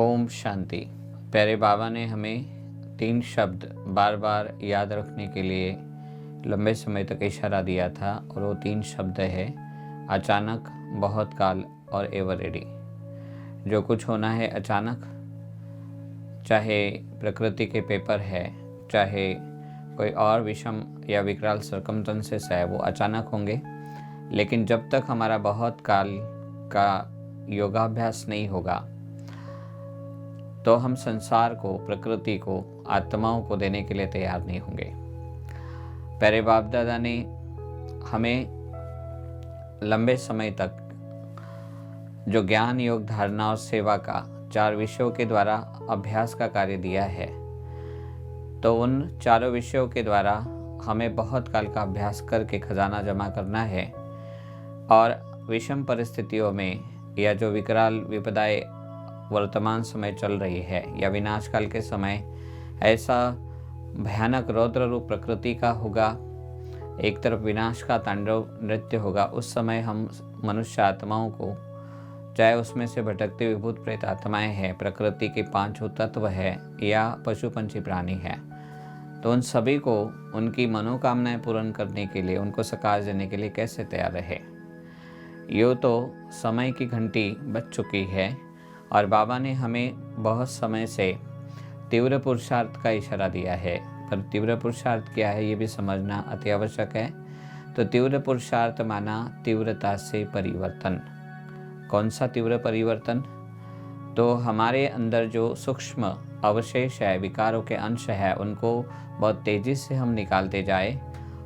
ओम शांति। प्यारे बाबा ने हमें 3 शब्द बार बार याद रखने के लिए लंबे समय तक इशारा दिया था और वो 3 शब्द है अचानक, बहुत काल और एवर रेडी। जो कुछ होना है अचानक, चाहे प्रकृति के पेपर है, चाहे कोई और विषम या विकराल सर्कमस्टेंसेस है, वो अचानक होंगे। लेकिन जब तक हमारा बहुत काल का योगाभ्यास नहीं होगा तो हम संसार को, प्रकृति को, आत्माओं को देने के लिए तैयार नहीं होंगे। प्यारे बाप दादा ने हमें लंबे समय तक जो ज्ञान, योग, धारणा और सेवा का 4 विषयों के द्वारा अभ्यास का कार्य दिया है, तो उन 4 विषयों के द्वारा हमें बहुत काल का अभ्यास करके खजाना जमा करना है। और विषम परिस्थितियों में या जो विकराल विपदाएं वर्तमान समय चल रही है या विनाश काल के समय ऐसा भयानक रौद्र रूप प्रकृति का होगा, एक तरफ विनाश का तांडव नृत्य होगा, उस समय हम मनुष्य आत्माओं को, चाहे उसमें से भटकते विभूत प्रेत आत्माएं हैं, प्रकृति के 5 तत्व है या पशु पंछी प्राणी है, तो उन सभी को उनकी मनोकामनाएं पूर्ण करने के लिए, उनको सकार देने के लिए कैसे तैयार रहे। यूँ तो समय की घंटी बज चुकी है और बाबा ने हमें बहुत समय से तीव्र पुरुषार्थ का इशारा दिया है, पर तीव्र पुरुषार्थ क्या है ये भी समझना अति आवश्यक है। तो तीव्र पुरुषार्थ माना तीव्रता से परिवर्तन। कौन सा तीव्र परिवर्तन? तो हमारे अंदर जो सूक्ष्म अवशेष है, विकारों के अंश है, उनको बहुत तेज़ी से हम निकालते जाए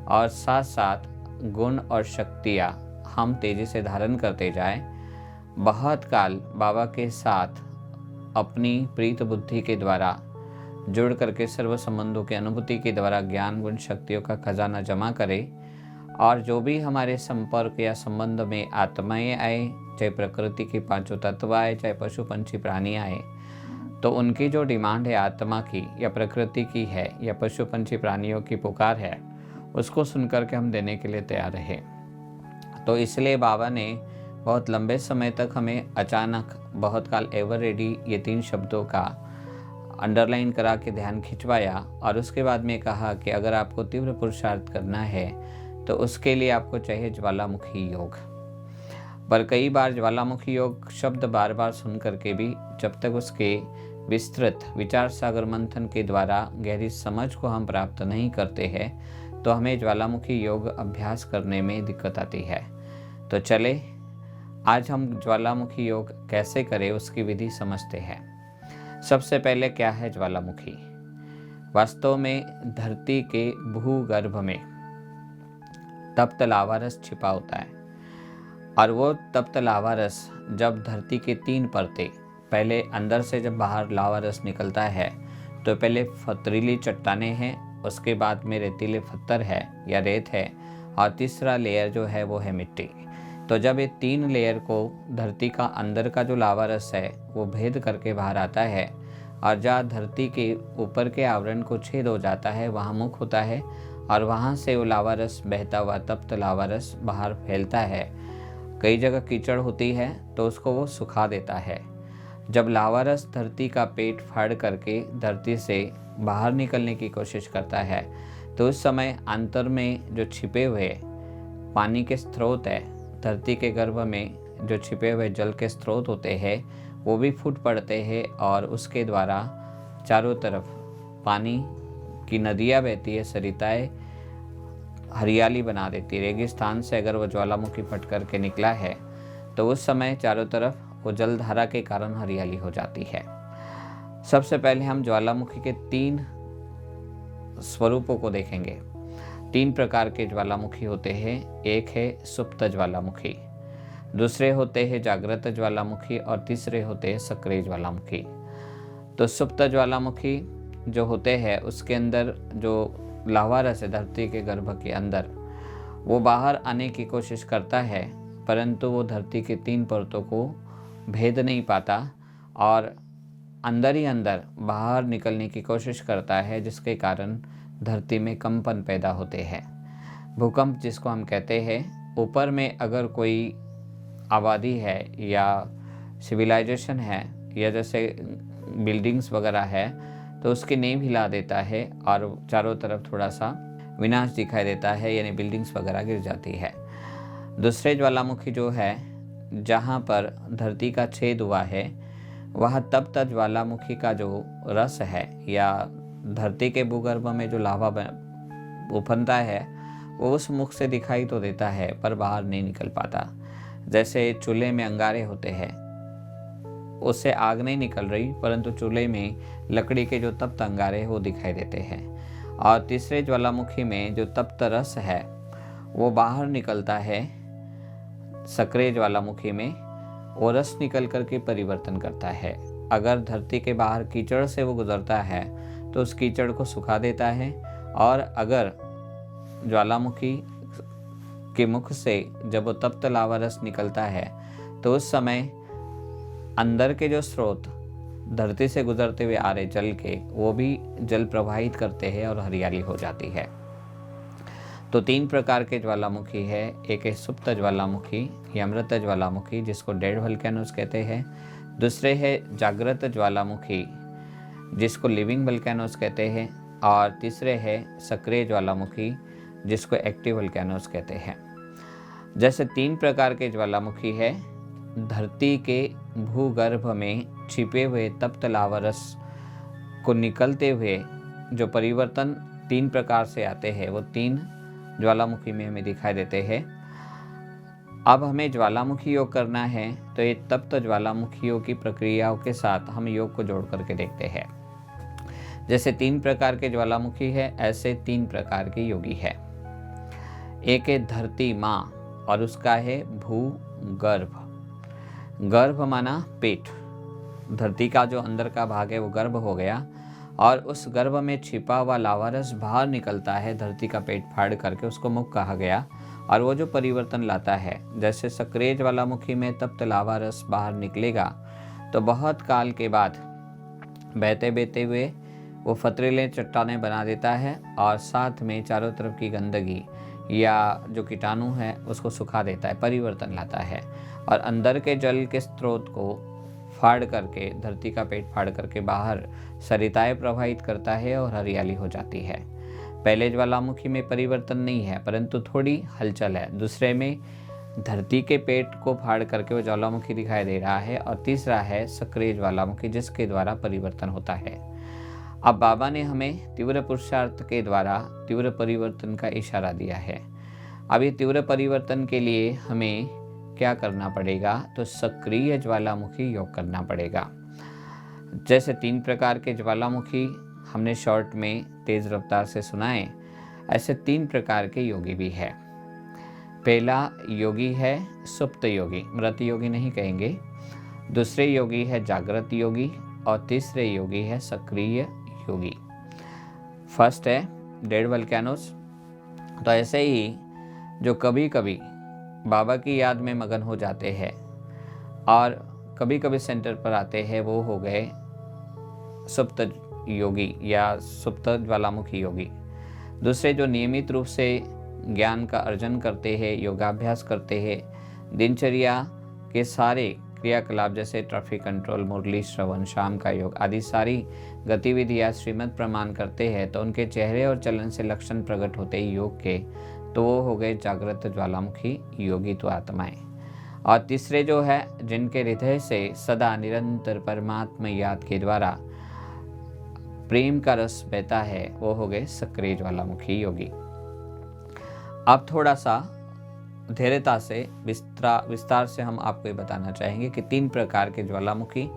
और साथ साथ गुण और शक्तियाँ हम तेज़ी से धारण करते जाए। बहुत काल बाबा के साथ अपनी प्रीत बुद्धि के द्वारा जुड़ करके सर्व संबंधों के अनुभूति के द्वारा ज्ञान, गुण, शक्तियों का खजाना जमा करें। और जो भी हमारे संपर्क या संबंध में आत्माएं आए, चाहे प्रकृति के 5 तत्व आए, चाहे पशु पंछी प्राणी आए, तो उनकी जो डिमांड है आत्मा की या प्रकृति की है या पशु पंछी प्राणियों की पुकार है, उसको सुनकर के हम देने के लिए तैयार रहे। तो इसलिए बाबा ने बहुत लंबे समय तक हमें अचानक, बहुत काल, एवर रेडी, ये 3 शब्दों का अंडरलाइन करा के ध्यान खिंचवाया और उसके बाद में कहा कि अगर आपको तीव्र पुरुषार्थ करना है तो उसके लिए आपको चाहिए ज्वालामुखी योग। पर कई बार ज्वालामुखी योग शब्द बार बार सुन करके भी जब तक उसके विस्तृत विचार सागर मंथन के द्वारा गहरी समझ को हम प्राप्त नहीं करते हैं तो हमें ज्वालामुखी योग अभ्यास करने में दिक्कत आती है। तो चले आज हम ज्वालामुखी योग कैसे करें उसकी विधि समझते हैं। सबसे पहले क्या है ज्वालामुखी? वास्तव में धरती के भूगर्भ में तप्त लावा रस छिपा होता है और वो तप्त लावा रस जब धरती के 3 परतें, पहले अंदर से जब बाहर लावा रस निकलता है तो पहले पथरीली चट्टानें हैं, उसके बाद में रेतीले पत्थर है या रेत है और तीसरा लेयर जो है वो है मिट्टी। तो जब ये 3 लेयर को धरती का अंदर का जो लावा रस है वो भेद करके बाहर आता है और जहाँ धरती के ऊपर के आवरण को छेद हो जाता है वहाँ मुख होता है और वहाँ से वो लावा रस बहता हुआ तप्त लावा रस बाहर फैलता है। कई जगह कीचड़ होती है तो उसको वो सुखा देता है। जब लावा रस धरती का पेट फाड़ करके धरती से बाहर निकलने की कोशिश करता है तो उस समय अंतर में जो छिपे हुए पानी के स्रोत है, धरती के गर्भ में जो छिपे हुए जल के स्रोत होते हैं वो भी फूट पड़ते हैं और उसके द्वारा चारों तरफ पानी की नदियाँ बहती है, सरिताएं हरियाली बना देती है। रेगिस्तान से अगर वो ज्वालामुखी फट करके निकला है तो उस समय चारों तरफ वो जलधारा के कारण हरियाली हो जाती है। सबसे पहले हम ज्वालामुखी के 3 स्वरूपों को देखेंगे। 3 प्रकार के ज्वालामुखी होते हैं। एक है सुप्त ज्वालामुखी, दूसरे होते हैं जागृत ज्वालामुखी और तीसरे होते हैं सक्रिय ज्वालामुखी। तो सुप्त ज्वालामुखी जो होते हैं उसके अंदर जो लावा रस है धरती के गर्भ के अंदर, वो बाहर आने की कोशिश करता है परंतु वो धरती के 3 परतों को भेद नहीं पाता और अंदर ही अंदर बाहर निकलने की कोशिश करता है, जिसके कारण धरती में कंपन पैदा होते हैं। भूकंप जिसको हम कहते हैं। ऊपर में अगर कोई आबादी है या सिविलाइजेशन है या जैसे बिल्डिंग्स वगैरह है तो उसकी नींव हिला देता है और चारों तरफ थोड़ा सा विनाश दिखाई देता है, यानी बिल्डिंग्स वगैरह गिर जाती है। दूसरे ज्वालामुखी जो है, जहाँ पर धरती का छेद हुआ है, वह तप्त ज्वालामुखी का जो रस है या धरती के भूगर्भ में जो लावा उफनता है वो उस मुख से दिखाई तो देता है पर बाहर नहीं निकल पाता। जैसे चूल्हे में अंगारे होते हैं, उससे आग नहीं निकल रही परंतु चूल्हे में लकड़ी के जो तप्त अंगारे वो दिखाई देते हैं। और तीसरे ज्वालामुखी में जो तप्त रस है वो बाहर निकलता है सक्रिय ज्वालामुखी में, वो रस निकल करके परिवर्तन करता है। अगर धरती के बाहर कीचड़ से वो गुजरता है तो उस कीचड़ को सुखा देता है, और अगर ज्वालामुखी के मुख से जब वो तप्त लावा रस निकलता है तो उस समय अंदर के जो स्रोत धरती से गुजरते हुए आ रहे जल के, वो भी जल प्रवाहित करते हैं और हरियाली हो जाती है। तो 3 प्रकार के ज्वालामुखी है। एक है सुप्त ज्वालामुखी या मृत ज्वालामुखी, जिसको डेड वल्केनोस कहते हैं। दूसरे है जागृत ज्वालामुखी, जिसको लिविंग वल्केनोस कहते हैं। और तीसरे है सक्रिय ज्वालामुखी, जिसको एक्टिव वल्केनोस कहते हैं। जैसे 3 प्रकार के ज्वालामुखी है, धरती के भूगर्भ में छिपे हुए तप्त लावा रस को निकलते हुए जो परिवर्तन 3 प्रकार से आते हैं, वो 3 ज्वालामुखी में हमें दिखाई देते हैं। अब हमें ज्वालामुखी योग करना है तो ये तप्त ज्वालामुखियों की प्रक्रियाओं के साथ हम योग को जोड़ करके देखते हैं। जैसे 3 प्रकार के ज्वालामुखी है, ऐसे 3 प्रकार के योगी है। एक है धरती माँ और उसका है भूगर्भ। गर्भ माना पेट, धरती का जो अंदर का भाग है वो गर्भ हो गया, और उस गर्भ में छिपा हुआ लावा रस बाहर निकलता है, धरती का पेट फाड़ करके उसको मुख कहा गया। और वो जो परिवर्तन लाता है, जैसे सक्रिय ज्वालामुखी में तप्त लावा रस बाहर निकलेगा तो बहुत काल के बाद बहते बहते हुए वो फतरीले चट्टानें बना देता है, और साथ में चारों तरफ की गंदगी या जो कीटाणु है उसको सुखा देता है, परिवर्तन लाता है। और अंदर के जल के स्रोत को फाड़ करके, धरती का पेट फाड़ करके बाहर सरिताएं प्रवाहित करता है और हरियाली हो जाती है। पहले ज्वालामुखी में परिवर्तन नहीं है परंतु थोड़ी हलचल है। दूसरे में धरती के पेट को फाड़ करके वो ज्वालामुखी दिखाई दे रहा है, और तीसरा है सक्रिय ज्वालामुखी, जिसके द्वारा परिवर्तन होता है। अब बाबा ने हमें तीव्र पुरुषार्थ के द्वारा तीव्र परिवर्तन का इशारा दिया है। अब ये तीव्र परिवर्तन के लिए हमें क्या करना पड़ेगा, तो सक्रिय ज्वालामुखी योग करना पड़ेगा। जैसे 3 प्रकार के ज्वालामुखी हमने शॉर्ट में तेज रफ्तार से सुनाए, ऐसे 3 प्रकार के योगी भी है। पहला योगी है सुप्त योगी, मृत योगी नहीं कहेंगे। दूसरे योगी है जागृत योगी, और तीसरे योगी है सक्रिय योगी। फर्स्ट है डेड वल्केनोस। तो ऐसे ही जो कभी कभी बाबा की याद में मगन हो जाते हैं और कभी कभी सेंटर पर आते हैं, वो हो गए सुप्त योगी या सुप्त ज्वालामुखी योगी। दूसरे जो नियमित रूप से ज्ञान का अर्जन करते हैं, योगाभ्यास करते हैं, दिनचर्या के सारे क्रियाकलाप जैसे ट्रैफिक कंट्रोल, मुरली श्रवण, शाम का योग आदि सारी गतिविधियाँ श्रीमद् प्रमाण करते हैं, तो उनके चेहरे और चलन से लक्षण प्रकट होते ही योग के, तो वो हो गए जागृत ज्वालामुखी योगी तो आत्माएं। और तीसरे जो है, जिनके हृदय से सदा निरंतर परमात्मा याद के द्वारा प्रेम का रस बहता है, वो हो गए सक्रिय ज्वालामुखी योगी। अब थोड़ा सा धैर्यता से विस्तार से हम आपको ये बताना चाहेंगे कि 3 प्रकार के ज्वालामुखी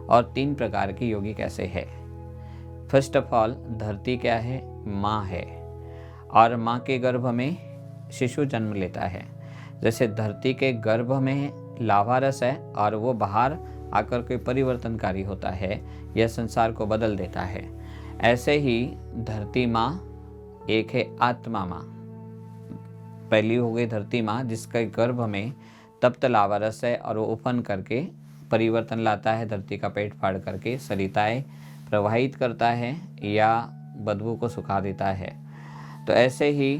और 3 प्रकार के योगी कैसे है। फर्स्ट ऑफ ऑल, धरती क्या है? माँ है, और माँ के गर्भ में शिशु जन्म लेता है। जैसे धरती के गर्भ में लावा रस है और वो बाहर आकर के परिवर्तनकारी होता है, यह संसार को बदल देता है। ऐसे ही धरती माँ एक है आत्मा माँ। पहली हो गई धरती माँ, जिसके गर्भ में तप्त लावा रस है और वो उफन करके परिवर्तन लाता है, धरती का पेट फाड़ करके सरिताएं प्रवाहित करता है या बदबू को सुखा देता है। तो ऐसे ही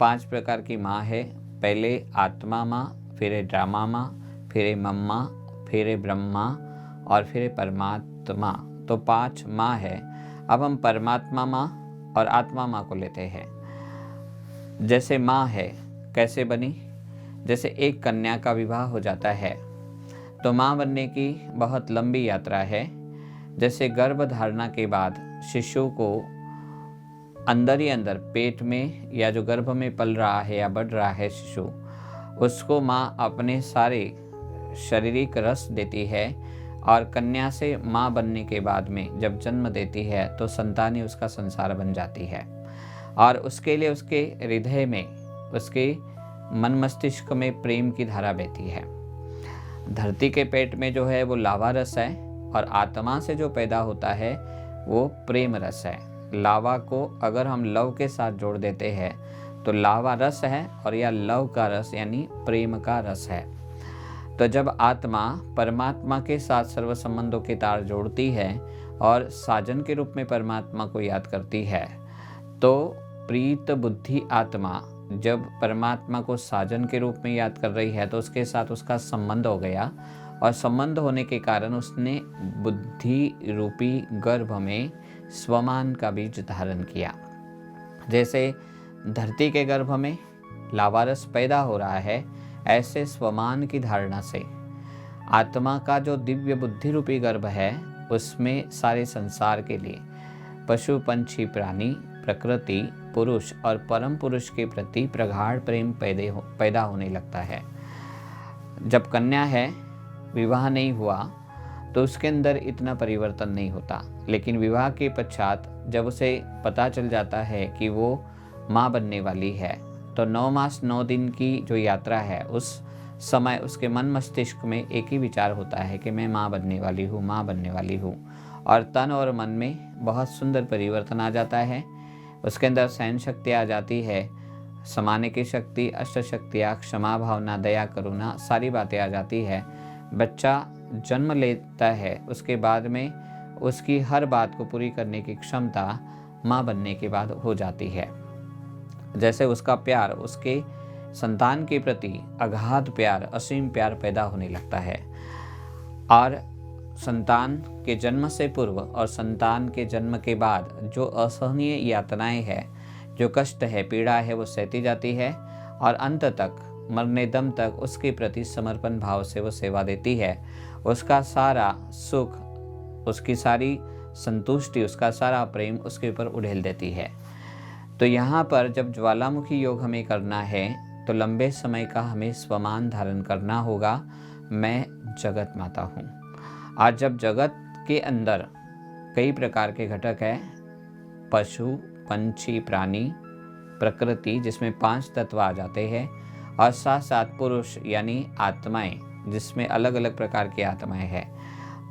5 प्रकार की माँ है। पहले आत्मा माँ, फिर है ड्रामा माँ, फिर है मम्मा, फिर है ब्रह्मा और फिर है परमात्मा। तो 5 माँ है। अब हम परमात्मा माँ और आत्मा माँ को लेते हैं। जैसे माँ है, कैसे बनी? जैसे एक कन्या का विवाह हो जाता है तो माँ बनने की बहुत लंबी यात्रा है। जैसे गर्भ धारणा के बाद शिशु को अंदर ही अंदर पेट में या जो गर्भ में पल रहा है या बढ़ रहा है शिशु, उसको माँ अपने सारे शारीरिक रस देती है और कन्या से माँ बनने के बाद में जब जन्म देती है तो संतान ही उसका संसार बन जाती है और उसके लिए उसके हृदय में, उसके मन मस्तिष्क में प्रेम की धारा बहती है। धरती के पेट में जो है वो लावा रस है और आत्मा से जो पैदा होता है वो प्रेम रस है। लावा को अगर हम लव के साथ जोड़ देते हैं तो लावा रस है और यह लव का रस यानी प्रेम का रस है। तो जब आत्मा परमात्मा के साथ सर्व संबंधों के तार जोड़ती है और साजन के रूप में परमात्मा को याद करती है, तो प्रीत बुद्धि आत्मा जब परमात्मा को साजन के रूप में याद कर रही है तो उसके साथ उसका संबंध हो गया और संबंध होने के कारण उसने बुद्धि रूपी गर्भ में स्वमान का बीज धारण किया। जैसे धरती के गर्भ में लावारस पैदा हो रहा है, ऐसे स्वमान की धारणा से आत्मा का जो दिव्य बुद्धि रूपी गर्भ है उसमें सारे संसार के लिए पशु पंछी प्राणी प्रकृति पुरुष और परम पुरुष के प्रति प्रगाढ़ प्रेम पैदा होने लगता है। जब कन्या है, विवाह नहीं हुआ तो उसके अंदर इतना परिवर्तन नहीं होता, लेकिन विवाह के पश्चात जब उसे पता चल जाता है कि वो माँ बनने वाली है तो 9 मास 9 दिन की जो यात्रा है उस समय उसके मन मस्तिष्क में एक ही विचार होता है कि मैं माँ बनने वाली हूँ, माँ बनने वाली हूँ। और तन और मन में बहुत सुंदर परिवर्तन आ जाता है। उसके अंदर सहन शक्ति आ जाती है, समाने की शक्ति, अष्ट शक्तियाँ, क्षमा भावना, दया करुणा, सारी बातें आ जाती है। बच्चा जन्म लेता है, उसके बाद में उसकी हर बात को पूरी करने की क्षमता माँ बनने के बाद हो जाती है। जैसे उसका प्यार, उसके संतान के प्रति अगाध प्यार, असीम प्यार पैदा होने लगता है। और संतान के जन्म से पूर्व और संतान के जन्म के बाद जो असहनीय यातनाएं है, जो कष्ट है, पीड़ा है, वो सहती जाती है और अंत तक मरने दम तक उसके प्रति समर्पण भाव से वो सेवा देती है। उसका सारा सुख, उसकी सारी संतुष्टि, उसका सारा प्रेम उसके ऊपर उड़ेल देती है। तो यहाँ पर जब ज्वालामुखी योग हमें करना है तो लंबे समय का हमें स्वमान धारण करना होगा, मैं जगत माता हूँ। आज जब जगत के अंदर कई प्रकार के घटक हैं, पशु पंछी प्राणी प्रकृति जिसमें 5 तत्व आ जाते हैं और साथ साथ पुरुष यानी आत्माएं जिसमें अलग अलग प्रकार की आत्माएं हैं।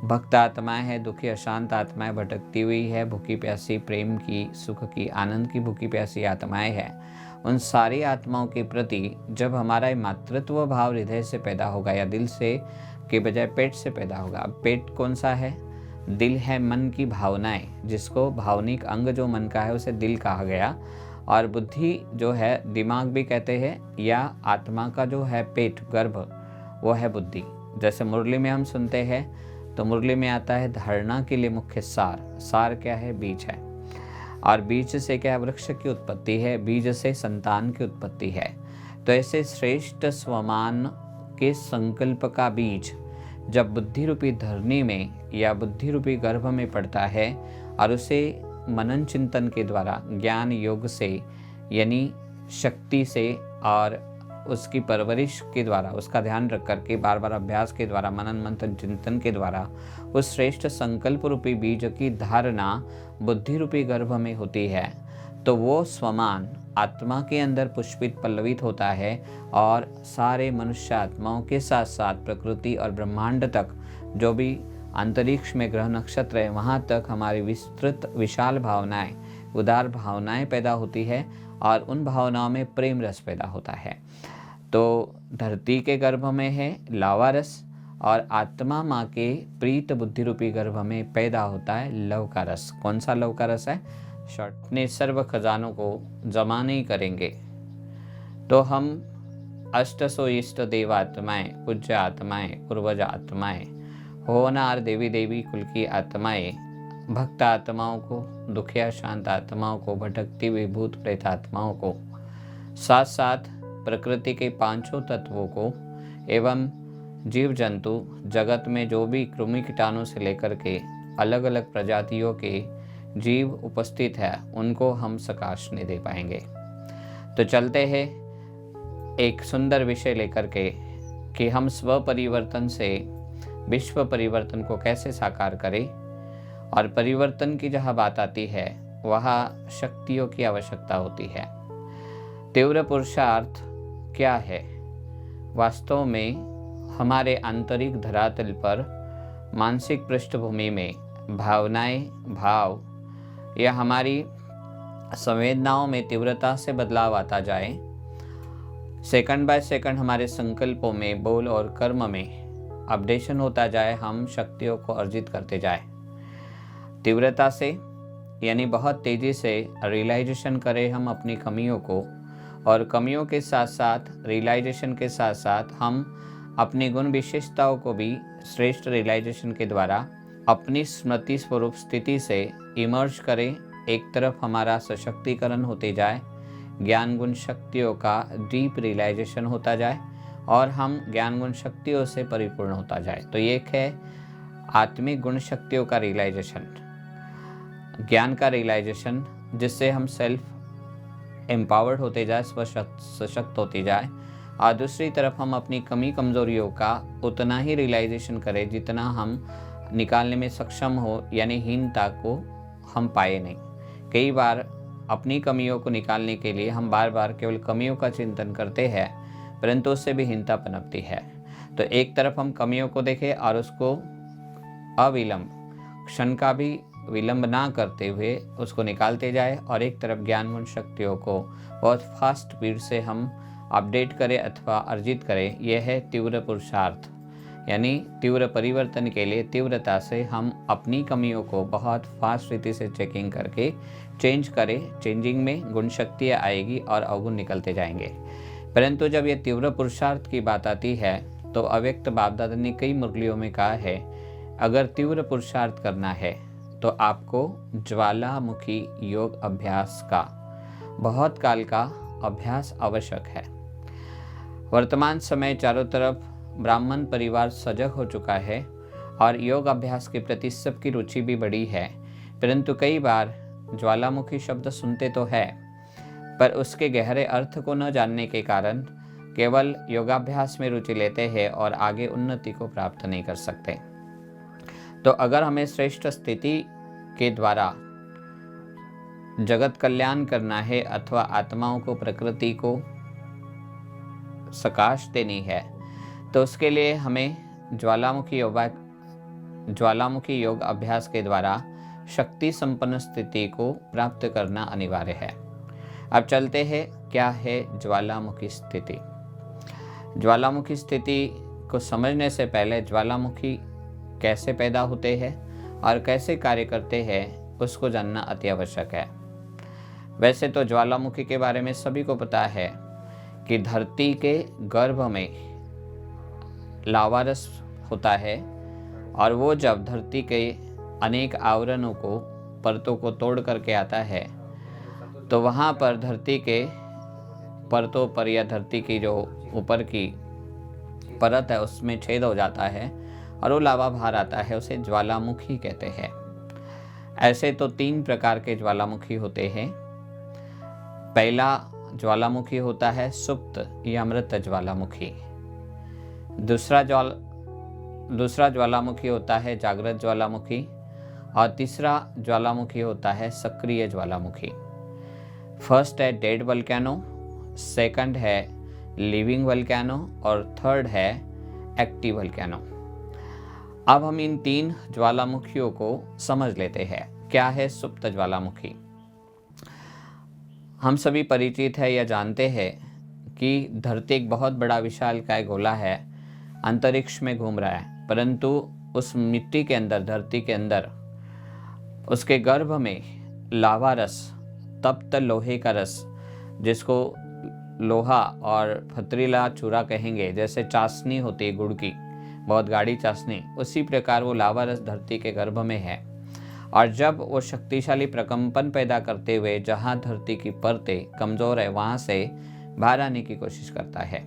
भक्त आत्माएं हैं, दुखी अशांत आत्माएं, भटकती हुई है, भूखी प्यासी, प्रेम की, सुख की, आनंद की भूखी प्यासी आत्माएं हैं। उन सारी आत्माओं के प्रति जब हमारा मातृत्व भाव हृदय से पैदा होगा या दिल से के बजाय पेट से पैदा होगा। अब पेट कौन सा है? दिल है मन की भावनाएं, जिसको भावनिक अंग जो मन का है उसे दिल कहा गया। और बुद्धि जो है दिमाग भी कहते हैं, या आत्मा का जो है पेट गर्भ वो है बुद्धि। जैसे मुरली में हम सुनते हैं तो मुरली में आता है धारणा के लिए मुख्य सार। सार क्या है? बीज है। और बीज से क्या है? वृक्ष की उत्पत्ति है, बीज से संतान की उत्पत्ति है। तो ऐसे श्रेष्ठ स्वमान के संकल्प का बीज जब बुद्धि रूपी धरनी में या बुद्धि रूपी गर्भ में पड़ता है और उसे मनन चिंतन के द्वारा, ज्ञान योग से यानी शक्ति से और उसकी परवरिश के द्वारा, उसका ध्यान रख करके बार बार अभ्यास के द्वारा, मनन मंथन चिंतन के द्वारा उस श्रेष्ठ संकल्प रूपी बीज की धारणा बुद्धि रूपी गर्भ में होती है, तो वो स्वमान आत्मा के अंदर पुष्पित पल्लवित होता है और सारे मनुष्य आत्माओं के साथ साथ प्रकृति और ब्रह्मांड तक जो भी अंतरिक्ष में ग्रह नक्षत्र है वहाँ तक हमारी विस्तृत विशाल भावनाएं, उदार भावनाएं पैदा होती है और उन भावनाओं में प्रेम रस पैदा होता है। तो धरती के गर्भ में है लावा रस और आत्मा माँ के प्रीत बुद्धि रूपी गर्भ में पैदा होता है लव का रस। कौन सा लव का रस है? शॉर्ट। अपने सर्व खजानों को जमा नहीं करेंगे तो हम 800 इष्ट देवात्माएं, पूज्य आत्माएं, पूर्वज आत्माएं, होनहार देवी देवी कुल की आत्माएं भक्त आत्माओं को, दुखिया शांत आत्माओं को, भटकती हुई भूत प्रेत आत्माओं को, साथ साथ प्रकृति के पांचों तत्वों को एवं जीव जंतु जगत में जो भी कृमि कीटाणु से लेकर के अलग अलग प्रजातियों के जीव उपस्थित है, उनको हम सकाश नहीं दे पाएंगे। तो चलते हैं एक सुंदर विषय लेकर के कि हम स्व परिवर्तन से विश्व परिवर्तन को कैसे साकार करें। और परिवर्तन की जहाँ बात आती है वहाँ शक्तियों की आवश्यकता होती है। तीव्र पुरुषार्थ क्या है? वास्तव में हमारे आंतरिक धरातल पर मानसिक पृष्ठभूमि में भावनाएं, भाव या हमारी संवेदनाओं में तीव्रता से बदलाव आता जाए, सेकंड बाय सेकंड हमारे संकल्पों में, बोल और कर्म में अपडेशन होता जाए, हम शक्तियों को अर्जित करते जाए। तीव्रता से यानी बहुत तेज़ी से रियलाइजेशन करें हम अपनी कमियों को, और कमियों के साथ साथ रियलाइजेशन के साथ साथ हम अपनी गुण विशेषताओं को भी श्रेष्ठ रियलाइजेशन के द्वारा अपनी स्मृति स्वरूप स्थिति से इमर्ज करें। एक तरफ हमारा सशक्तिकरण होते जाए, ज्ञान गुण शक्तियों का डीप रियलाइजेशन होता जाए और हम ज्ञान गुण शक्तियों से परिपूर्ण होता जाए। तो ये एक है आत्मिक गुण शक्तियों का रियलाइजेशन, ज्ञान का रियलाइजेशन, जिससे हम सेल्फ एम्पावर्ड होते जाए, सशक्त होते जाए। और दूसरी तरफ हम अपनी कमी कमजोरियों का उतना ही रियलाइजेशन करें जितना हम निकालने में सक्षम हो, यानी हीनता को हम पाए नहीं। कई बार अपनी कमियों को निकालने के लिए हम बार बार केवल कमियों का चिंतन करते हैं, परंतु उससे भी हीनता पनपती है। तो एक तरफ हम कमियों को देखें और उसको अविलंब, क्षण का भी विलंब ना करते हुए उसको निकालते जाए, और एक तरफ ज्ञान गुण शक्तियों को बहुत फास्ट स्पीड से हम अपडेट करें अथवा अर्जित करें। यह है तीव्र पुरुषार्थ, यानी तीव्र परिवर्तन के लिए तीव्रता से हम अपनी कमियों को बहुत फास्ट रीति से चेकिंग करके चेंज करें। चेंजिंग में गुण शक्तियाँ आएगी और अवगुण निकलते जाएंगे। परंतु जब ये तीव्र पुरुषार्थ की बात आती है तो अव्यक्त बाप दादा ने कई मुरलियों में कहा है, अगर तीव्र पुरुषार्थ करना है तो आपको ज्वालामुखी योग अभ्यास का बहुत काल का अभ्यास आवश्यक है। वर्तमान समय चारों तरफ ब्राह्मण परिवार सजग हो चुका है और योग अभ्यास के प्रति सबकी रुचि भी बढ़ी है, परंतु कई बार ज्वालामुखी शब्द सुनते तो है, पर उसके गहरे अर्थ को न जानने के कारण केवल योगाभ्यास में रुचि लेते हैं और आगे उन्नति को प्राप्त नहीं कर सकते। तो अगर हमें श्रेष्ठ स्थिति के द्वारा जगत कल्याण करना है अथवा आत्माओं को, प्रकृति को सकाश देनी है, तो उसके लिए हमें ज्वालामुखी योग अभ्यास के द्वारा शक्ति संपन्न स्थिति को प्राप्त करना अनिवार्य है। अब चलते हैं, क्या है ज्वालामुखी स्थिति। ज्वालामुखी स्थिति को समझने से पहले ज्वालामुखी कैसे पैदा होते हैं और कैसे कार्य करते हैं उसको जानना अति आवश्यक है। वैसे तो ज्वालामुखी के बारे में सभी को पता है कि धरती के गर्भ में लावारस होता है, और वो जब धरती के अनेक आवरणों को, परतों को तोड़ करके आता है, तो वहाँ पर धरती के परतों पर या धरती की जो ऊपर की परत है उसमें छेद हो जाता है और वो लावा बाहर आता है, उसे ज्वालामुखी कहते हैं। ऐसे तो 3 प्रकार के ज्वालामुखी होते हैं। पहला ज्वालामुखी होता है सुप्त या मृत ज्वालामुखी। दूसरा ज्वालामुखी होता है जागृत ज्वालामुखी, और तीसरा ज्वालामुखी होता है सक्रिय ज्वालामुखी। फर्स्ट है डेड वल्केनो, सेकंड है लिविंग वल्केनो और थर्ड है एक्टिव वल्केनो। अब हम इन 3 ज्वालामुखियों को समझ लेते हैं। क्या है सुप्त ज्वालामुखी? हम सभी परिचित है या जानते हैं कि धरती एक बहुत बड़ा विशालकाय गोला है, अंतरिक्ष में घूम रहा है, परंतु उस मिट्टी के अंदर, धरती के अंदर, उसके गर्भ में लावा रस, तप्त लोहे का रस, जिसको लोहा और पथरीला चूरा कहेंगे, जैसे चाशनी होती है गुड़ की, बहुत गाढ़ी चाशनी, उसी प्रकार वो लावा रस धरती के गर्भ में है। और जब वो शक्तिशाली प्रकंपन पैदा करते हुए जहाँ धरती की परतें कमज़ोर है वहाँ से बाहर आने की कोशिश करता है।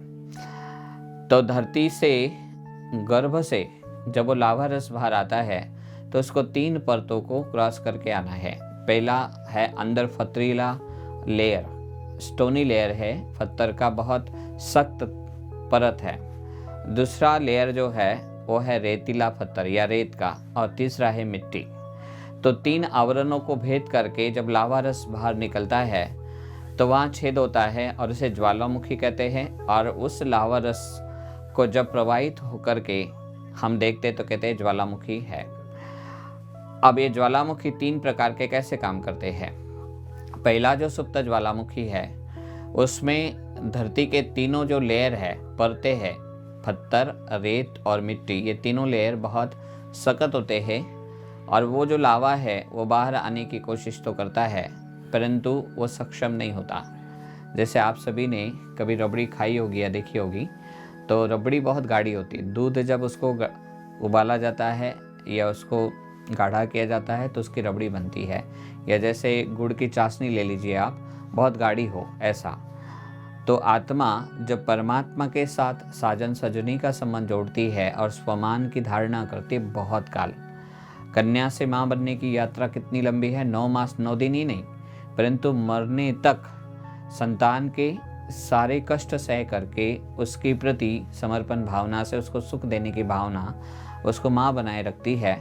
तो धरती से, गर्भ से जब वो लावा रस बाहर आता है तो उसको 3 परतों को क्रॉस करके आना है। पहला है अंदर पथरीला लेयर, स्टोनी लेयर है, पत्थर का बहुत सख्त परत है। दूसरा लेयर जो है वो है रेतीला पत्थर या रेत का, और तीसरा है मिट्टी। तो 3 आवरणों को भेद करके जब लावा रस बाहर निकलता है तो वहाँ छेद होता है और उसे ज्वालामुखी कहते हैं। और उस लावा रस को जब प्रवाहित होकर के हम देखते तो कहते हैं ज्वालामुखी है। अब ये ज्वालामुखी 3 प्रकार के कैसे काम करते हैं। पहला जो सुप्त ज्वालामुखी है उसमें धरती के तीनों जो लेयर है, परतें हैं, पत्थर, रेत और मिट्टी, ये तीनों लेयर बहुत सख्त होते हैं और वो जो लावा है वो बाहर आने की कोशिश तो करता है परंतु वो सक्षम नहीं होता। जैसे आप सभी ने कभी रबड़ी खाई होगी या देखी होगी, तो रबड़ी बहुत गाढ़ी होती है। दूध जब उसको उबाला जाता है या उसको गाढ़ा किया जाता है तो उसकी रबड़ी बनती है। या जैसे गुड़ की चाशनी ले लीजिए आप, बहुत गाढ़ी हो ऐसा। तो आत्मा जब परमात्मा के साथ साजन सजनी का संबंध जोड़ती है और स्वमान की धारणा करती है बहुत काल। कन्या से माँ बनने की यात्रा कितनी लंबी है, 9 मास 9 दिन ही नहीं, परंतु मरने तक संतान के सारे कष्ट सह करके उसके प्रति समर्पण भावना से उसको सुख देने की भावना उसको माँ बनाए रखती है।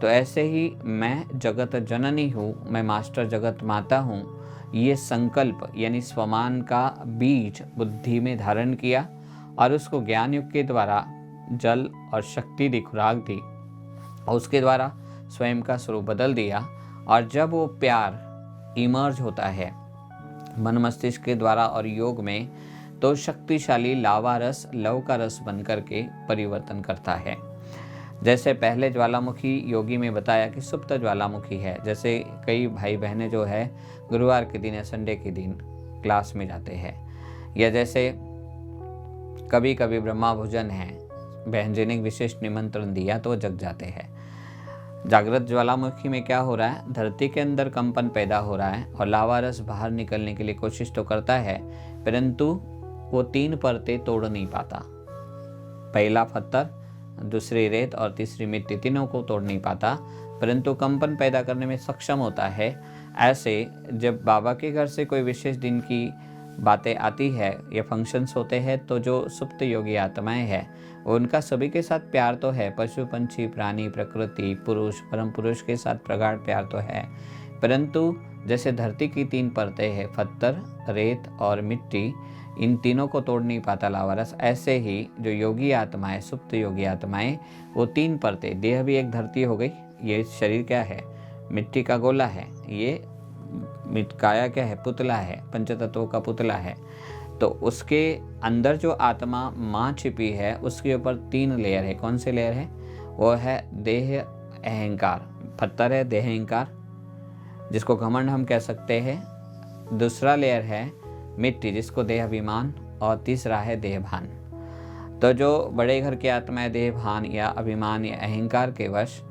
तो ऐसे ही मैं जगत जननी हूँ, मैं मास्टर जगत माता हूँ, ये संकल्प यानी स्वमान का बीज बुद्धि में धारण किया और उसको ज्ञान युग के द्वारा जल और शक्ति दी, खुराक दी और उसके द्वारा स्वयं का स्वरूप बदल दिया। और जब वो प्यार इमर्ज होता है मन मस्तिष्क के द्वारा और योग में, तो शक्तिशाली लावा रस लव का रस बनकर के परिवर्तन करता है। जैसे पहले ज्वालामुखी योगी में बताया कि सुप्त ज्वालामुखी है। जैसे कई भाई बहनें जो है गुरुवार के दिन या संडे के दिन क्लास में जाते हैं, या जैसे कभी कभी ब्रह्मा भोजन है, बहन जी ने विशेष निमंत्रण दिया तो वो जग जाते हैं। जागृत ज्वालामुखी में क्या हो रहा है, धरती के अंदर कंपन पैदा हो रहा है और लावा रस बाहर निकलने के लिए कोशिश तो करता है परंतु वो 3 परतें तोड़ नहीं पाता। पहला पत्थर, दूसरी रेत और तीसरी मिट्टी, तीनों को तोड़ नहीं पाता परंतु कंपन पैदा करने में सक्षम होता है। ऐसे जब बाबा के घर से कोई विशेष दिन की बातें आती है या फंक्शंस होते हैं तो जो सुप्त योगी आत्माएं हैं उनका सभी के साथ प्यार तो है, पशु पंछी प्राणी प्रकृति पुरुष परम पुरुष के साथ प्रगाढ़ प्यार तो है, परंतु जैसे धरती की 3 परतें हैं, पत्थर, रेत और मिट्टी, इन तीनों को तोड़ नहीं पाता लावा रस। ऐसे ही जो योगी आत्माएं, सुप्त योगी आत्माएं, वो 3 परतें, देह भी एक धरती हो गई, ये शरीर क्या है, मिट्टी का गोला है, ये काया क्या है, पुतला है, पंचतत्वों का पुतला है। तो उसके अंदर जो आत्मा माँ छिपी है उसके ऊपर 3 लेयर है। कौन से लेयर है, वो है देह अहंकार, पत्थर है देह अहंकार जिसको घमंड हम कह सकते हैं, दूसरा लेयर है मिट्टी जिसको देह अभिमान, और तीसरा है देह भान। तो जो बड़े घर की आत्माएं देह भान या अभिमान या अहंकार के वश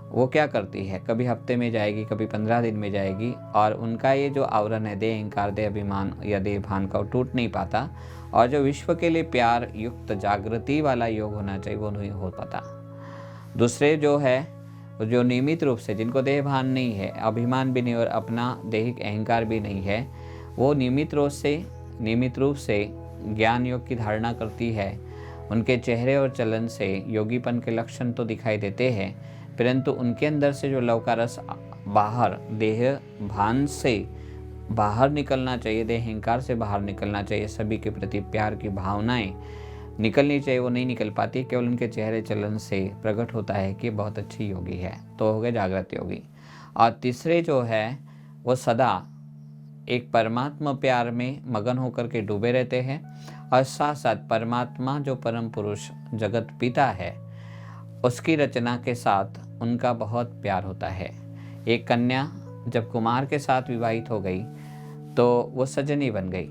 वो क्या करती है, कभी हफ्ते में जाएगी, कभी 15 दिन में जाएगी और उनका ये जो आवरण है देह अहंकार देह अभिमान या देह भान का, वो टूट नहीं पाता। और जो विश्व के लिए प्यार युक्त जागृति वाला योग होना चाहिए वो नहीं हो पाता। दूसरे जो है जो नियमित रूप से, जिनको देह भान नहीं है, अभिमान भी नहीं और अपना देहिक अहंकार भी नहीं है, वो नियमित रूप से ज्ञान योग की धारणा करती है। उनके चेहरे और चलन से योगीपन के लक्षण तो दिखाई देते हैं परंतु उनके अंदर से जो लव का रस बाहर देह भान से बाहर निकलना चाहिए, देह अहंकार से बाहर निकलना चाहिए, सभी के प्रति प्यार की भावनाएं निकलनी चाहिए, वो नहीं निकल पाती। केवल उनके चेहरे चलन से प्रकट होता है कि बहुत अच्छी योगी है। तो हो गए जागृत योगी। और तीसरे जो है वो सदा एक परमात्मा प्यार में मगन होकर के डूबे रहते हैं और साथ साथ परमात्मा जो परम पुरुष जगत पिता है उसकी रचना के साथ उनका बहुत प्यार होता है। एक कन्या जब कुमार के साथ विवाहित हो गई तो वो सजनी बन गई।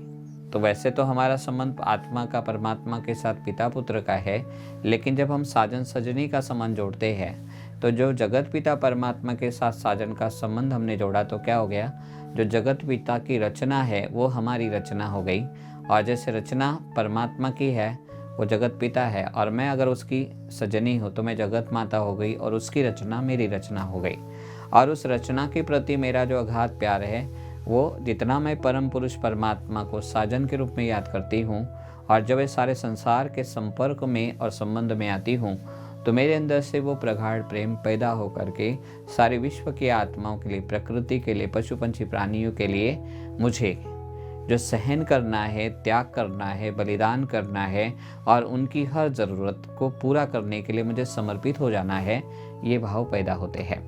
तो वैसे तो हमारा संबंध आत्मा का परमात्मा के साथ पिता पुत्र का है, लेकिन जब हम साजन सजनी का संबंध जोड़ते हैं तो जो जगत पिता परमात्मा के साथ साजन का संबंध हमने जोड़ा तो क्या हो गया, जो जगत पिता की रचना है वो हमारी रचना हो गई। और जैसे रचना परमात्मा की है, वो जगत पिता है, और मैं अगर उसकी सजनी हूँ तो मैं जगत माता हो गई, और उसकी रचना मेरी रचना हो गई। और उस रचना के प्रति मेरा जो अगाध प्यार है, वो जितना मैं परम पुरुष परमात्मा को साजन के रूप में याद करती हूँ, और जब ये सारे संसार के संपर्क में और संबंध में आती हूँ, तो मेरे अंदर से वो प्रगाढ़ प्रेम पैदा हो करके सारे विश्व की आत्माओं के लिए, प्रकृति के लिए, पशु पंछी प्राणियों के लिए मुझे जो सहन करना है, त्याग करना है, बलिदान करना है, और उनकी हर ज़रूरत को पूरा करने के लिए मुझे समर्पित हो जाना है, ये भाव पैदा होते हैं।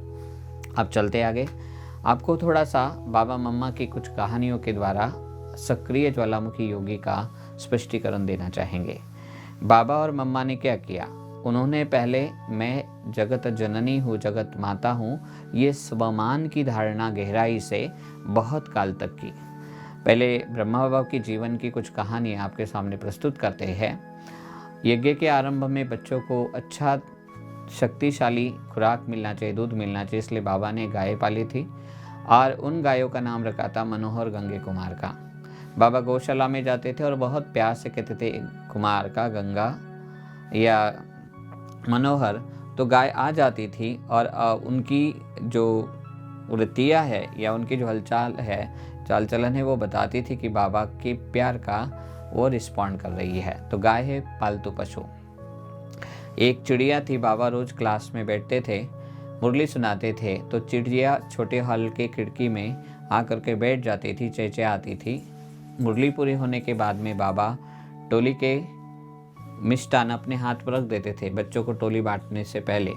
अब चलते आगे, आपको थोड़ा सा बाबा मम्मा की कुछ कहानियों के द्वारा सक्रिय ज्वालामुखी योगी का स्पष्टीकरण देना चाहेंगे। बाबा और मम्मा ने क्या किया, उन्होंने पहले मैं जगत जननी हूँ, जगत माता हूँ, ये स्वमान की धारणा गहराई से बहुत काल तक की। पहले ब्रह्मा बाबा की जीवन की कुछ कहानी आपके सामने प्रस्तुत करते हैं। यज्ञ के आरंभ में बच्चों को अच्छा शक्तिशाली खुराक मिलना चाहिए, दूध मिलना चाहिए, इसलिए बाबा ने गाय पाली थी, और उन गायों का नाम रखा था मनोहर गंगे कुमार का। बाबा गौशाला में जाते थे और बहुत प्यार से कहते थे कुमार का, गंगा या मनोहर, तो गाय आ जाती थी, और उनकी जो वृत्तियाँ है या उनकी जो हलचाल है, चाल चलन है, वो बताती थी कि बाबा के प्यार का वो रिस्पॉन्ड कर रही है। तो गाय है पालतू पशु। एक चिड़िया थी, बाबा रोज क्लास में बैठते थे, मुरली सुनाते थे, तो चिड़िया छोटे हॉल के खिड़की में आकर के बैठ जाती थी, चहचहाती थी। मुरली पूरी होने के बाद में बाबा टोली के मिष्टान अपने हाथ पर रख देते थे बच्चों को टोली बांटने से पहले,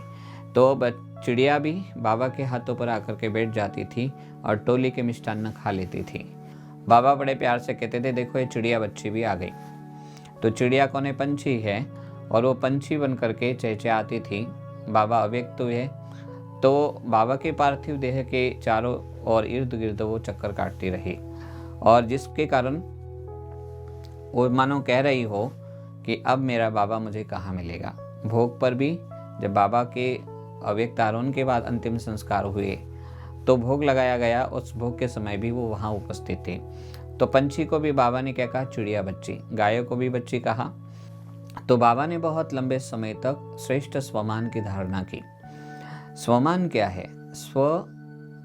तो चिड़िया भी बाबा के हाथों पर आकर के बैठ जाती थी और टोली के मिष्टान्न खा लेती थी। बाबा बड़े प्यार से कहते थे, देखो ये चिड़िया बच्ची भी आ गई। तो चिड़िया कौन है, पंछी है, और वो पंछी बन करके चहचहाती थी। बाबा अव्यक्त हुए, तो बाबा के पार्थिव देह के चारों ओर इर्द गिर्द वो चक्कर काटती रही, और जिसके कारण वो मानो कह रही हो कि अब मेरा बाबा मुझे कहाँ मिलेगा। भोग पर भी जब बाबा के अव्यक्त आरोहण के बाद अंतिम संस्कार हुए तो भोग लगाया गया, उस भोग के समय भी वो वहाँ उपस्थित थी। तो पंछी को भी बाबा ने क्या कहा, चिड़िया बच्ची, गायों को भी बच्ची कहा। तो बाबा ने बहुत लंबे समय तक श्रेष्ठ स्वमान की धारणा की। स्वमान क्या है, स्व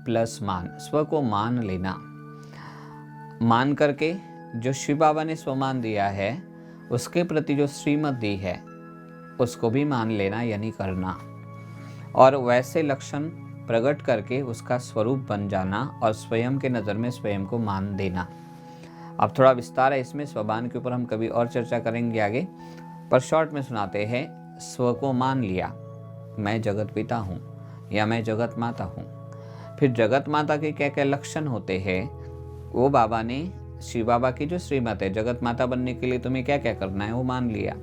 प्लस मान, स्व को मान लेना, मान करके जो शिव बाबा ने स्वमान दिया है उसके प्रति जो श्रीमत दी है उसको भी मान लेना, यानी करना, और वैसे लक्षण प्रकट करके उसका स्वरूप बन जाना, और स्वयं के नज़र में स्वयं को मान देना। अब थोड़ा विस्तार है इसमें, स्वमान के ऊपर हम कभी और चर्चा करेंगे आगे, पर शॉर्ट में सुनाते हैं। स्व को मान लिया, मैं जगत पिता हूँ या मैं जगत माता हूँ। फिर जगत माता के क्या क्या लक्षण होते हैं, वो बाबा ने शिव बाबा की जो श्रीमत है, जगत माता बनने के लिए तुम्हें क्या क्या करना है वो मान लिया।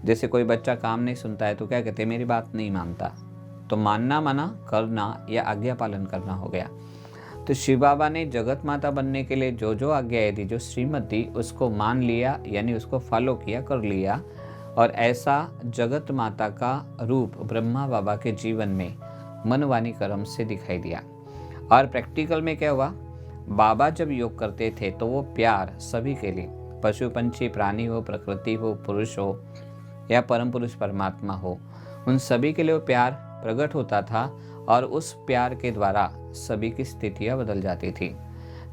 जैसे कोई बच्चा काम नहीं सुनता है तो क्या कहते हैं, मेरी बात नहीं मानता, तो मानना माना करना या आज्ञा पालन करना हो गया। तो शिव बाबा ने जगत माता बनने के लिए जो जो आज्ञाएं दी, जो श्रीमत दी, उसको मान लिया, यानी उसको फॉलो किया, कर लिया, और ऐसा जगत माता का रूप ब्रह्मा बाबा के जीवन में मनवानी कर्म से दिखाई दिया। और प्रैक्टिकल में क्या हुआ, बाबा जब योग करते थे तो वो प्यार सभी के लिए, पशु पंछी प्राणी हो, प्रकृति हो, पुरुष हो या परम पुरुष परमात्मा हो, उन सभी के लिए वो प्यार प्रकट होता था, और उस प्यार के द्वारा सभी की स्थितियाँ बदल जाती थी।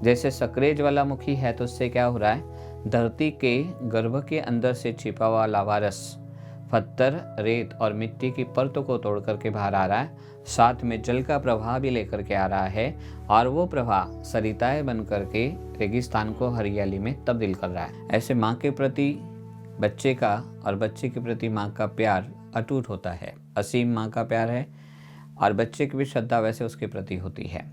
जैसे सक्रिय ज्वालामुखी है तो उससे क्या हो रहा है, धरती के गर्भ के अंदर से छिपा हुआ लावारस पत्थर, रेत और मिट्टी की परतों को तोड़ करके बाहर आ रहा है, साथ में जल का प्रवाह भी लेकर के आ रहा है, और वो प्रवाह सरिताएं बन करके रेगिस्तान को हरियाली में तब्दील कर रहा है। ऐसे माँ के प्रति बच्चे का और बच्चे के प्रति माँ का प्यार अटूट होता है, असीम माँ का प्यार है, और बच्चे की भी श्रद्धा वैसे उसके प्रति होती है।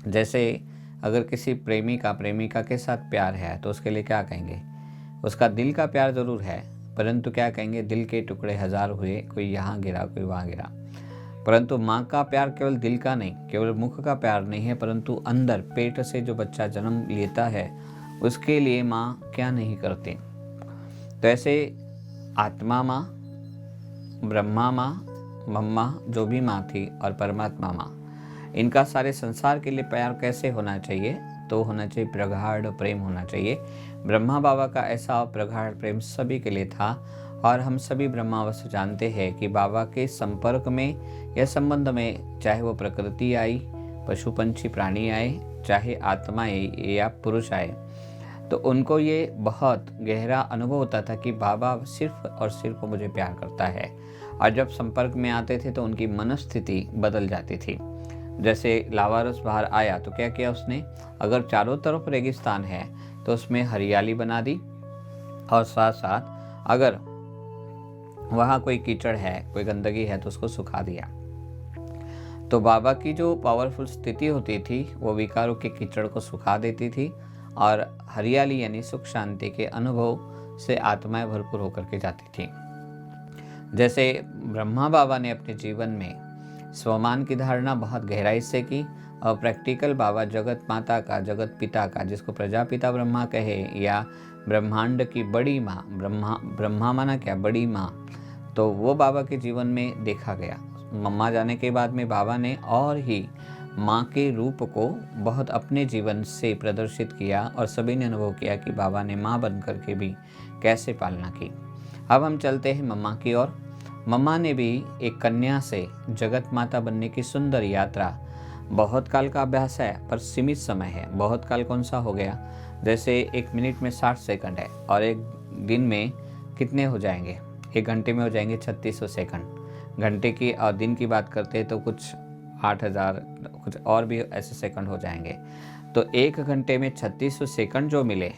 जैसे अगर किसी प्रेमिका के साथ प्यार है तो उसके लिए क्या कहेंगे, उसका दिल का प्यार जरूर है, परंतु क्या कहेंगे, दिल के टुकड़े हजार हुए, कोई यहाँ गिरा कोई वहाँ गिरा। परंतु माँ का प्यार केवल दिल का नहीं, केवल मुख का प्यार नहीं है, परंतु अंदर पेट से जो बच्चा जन्म लेता है उसके लिए माँ क्या नहीं करती। तो ऐसे आत्मा माँ, ब्रह्मा माँ मम्मा जो भी माँ थी और परमात्मा माँ, इनका सारे संसार के लिए प्यार कैसे होना चाहिए? तो होना चाहिए प्रगाढ़ प्रेम होना चाहिए। ब्रह्मा बाबा का ऐसा प्रगाढ़ प्रेम सभी के लिए था और हम सभी ब्रह्मावश्य जानते हैं कि बाबा के संपर्क में या संबंध में, चाहे वो प्रकृति आई, पशु पंछी प्राणी आए, चाहे आत्माएं या पुरुष आए, तो उनको ये बहुत गहरा अनुभव होता था कि बाबा सिर्फ और सिर्फ मुझे प्यार करता है। और जब संपर्क में आते थे तो उनकी मनस्थिति बदल जाती थी। जैसे लावारस बाहर आया तो क्या किया उसने, अगर चारों तरफ रेगिस्तान है तो उसमें हरियाली बना दी, और साथ साथ अगर वहाँ कोई कीचड़ है, कोई गंदगी है तो उसको सुखा दिया। तो बाबा की जो पावरफुल स्थिति होती थी वो विकारों के कीचड़ को सुखा देती थी और हरियाली यानी सुख शांति के अनुभव से आत्माएं भरपूर होकर के जाती थी। जैसे ब्रह्मा बाबा ने अपने जीवन में स्वमान की धारणा बहुत गहराई से की और प्रैक्टिकल बाबा जगत माता का, जगत पिता का, जिसको प्रजापिता ब्रह्मा कहे या ब्रह्मांड की बड़ी माँ, ब्रह्मा माना क्या, बड़ी माँ, तो वो बाबा के जीवन में देखा गया। मम्मा जाने के बाद में बाबा ने और ही माँ के रूप को बहुत अपने जीवन से प्रदर्शित किया और सभी ने अनुभव किया कि बाबा ने माँ बन कर के भी कैसे पालना की। अब हम चलते हैं मम्मा की ओर। मम्मा ने भी एक कन्या से जगत माता बनने की सुंदर यात्रा, बहुत काल का अभ्यास है पर सीमित समय है। बहुत काल कौन सा हो गया, जैसे 1 मिनट में 60 सेकंड है और एक दिन में कितने हो जाएंगे, 1 घंटे में हो जाएंगे 3600 सेकंड। घंटे की और दिन की बात करते हैं तो कुछ 8000 कुछ और भी ऐसे सेकंड हो जाएंगे। तो 1 घंटे में 3600 सेकंड जो मिले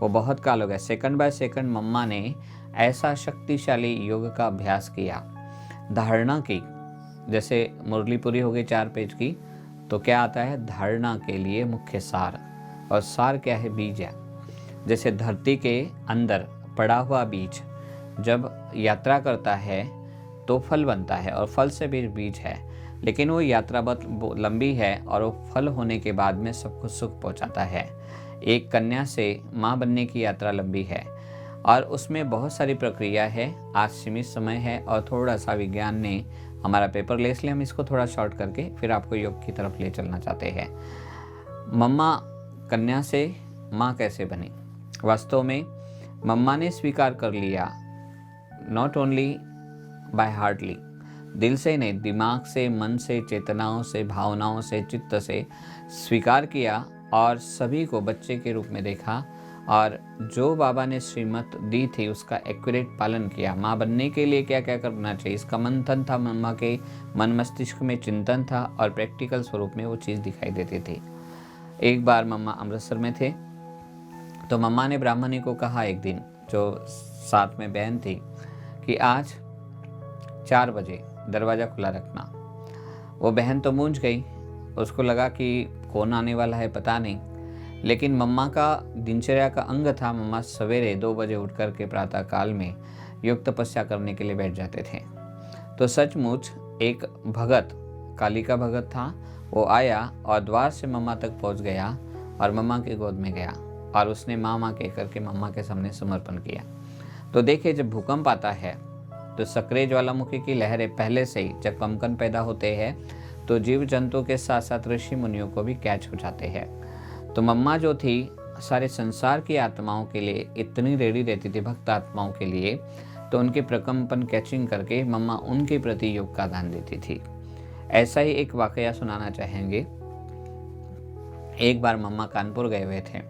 वो बहुत काल हो गया। सेकंड बाय सेकंड मम्मा ने ऐसा शक्तिशाली योग का अभ्यास किया, धारणा की। जैसे मुरली पूरी हो गई 4 पेज की, तो क्या आता है धारणा के लिए मुख्य सार, और सार क्या है, बीज है। जैसे धरती के अंदर पड़ा हुआ बीज जब यात्रा करता है तो फल बनता है और फल से भी बीज है, लेकिन वो यात्रा बहुत लंबी है और वो फल होने के बाद में सबको सुख पहुंचाता है। एक कन्या से माँ बनने की यात्रा लंबी है और उसमें बहुत सारी प्रक्रिया है। आज सीमित समय है और थोड़ा सा विज्ञान ने हमारा पेपर ले, इसलिए हम इसको थोड़ा शॉर्ट करके फिर आपको योग की तरफ ले चलना चाहते हैं। मम्मा कन्या से माँ कैसे बनी? वास्तव में मम्मा ने स्वीकार कर लिया, नॉट ओनली बाय हार्टली, दिल से नहीं, दिमाग से, मन से, चेतनाओं से, भावनाओं से, चित्त से स्वीकार किया और सभी को बच्चे के रूप में देखा और जो बाबा ने श्रीमत दी थी उसका एक्यूरेट पालन किया। माँ बनने के लिए क्या क्या करना चाहिए इसका मंथन था, मम्मा के मन मस्तिष्क में चिंतन था और प्रैक्टिकल स्वरूप में वो चीज़ दिखाई देती थी। एक बार मम्मा अमृतसर में थे तो मम्मा ने ब्राह्मणी को कहा एक दिन, जो साथ में बहन थी, कि आज 4 बजे दरवाज़ा खुला रखना। वो बहन तो मूंझ गई, उसको लगा कि कौन आने वाला है पता नहीं, लेकिन मम्मा का दिनचर्या का अंग था। मम्मा सवेरे 2 बजे उठ कर के प्रातः काल में योग तपस्या करने के लिए बैठ जाते थे। तो सचमुच एक भगत, काली का भगत था, वो आया और द्वार से मम्मा तक पहुंच गया और मम्मा की गोद में गया और उसने माँ माँ कह करके मम्मा के सामने समर्पण किया। तो देखिए, जब भूकंप आता है तो सक्रिय ज्वालामुखी की लहरें पहले से ही जब कंपन पैदा होते हैं तो जीव जंतु के साथ साथ ऋषि मुनियों को भी कैच हो जाते हैं। तो मम्मा जो थी सारे संसार की आत्माओं के लिए इतनी रेडी रहती थी, भक्त आत्माओं के लिए, तो उनके प्रकंपन कैचिंग करके मम्मा उनके प्रति योग का दान देती थी। ऐसा ही एक वाकया सुनाना चाहेंगे। एक बार मम्मा कानपुर गए हुए थे,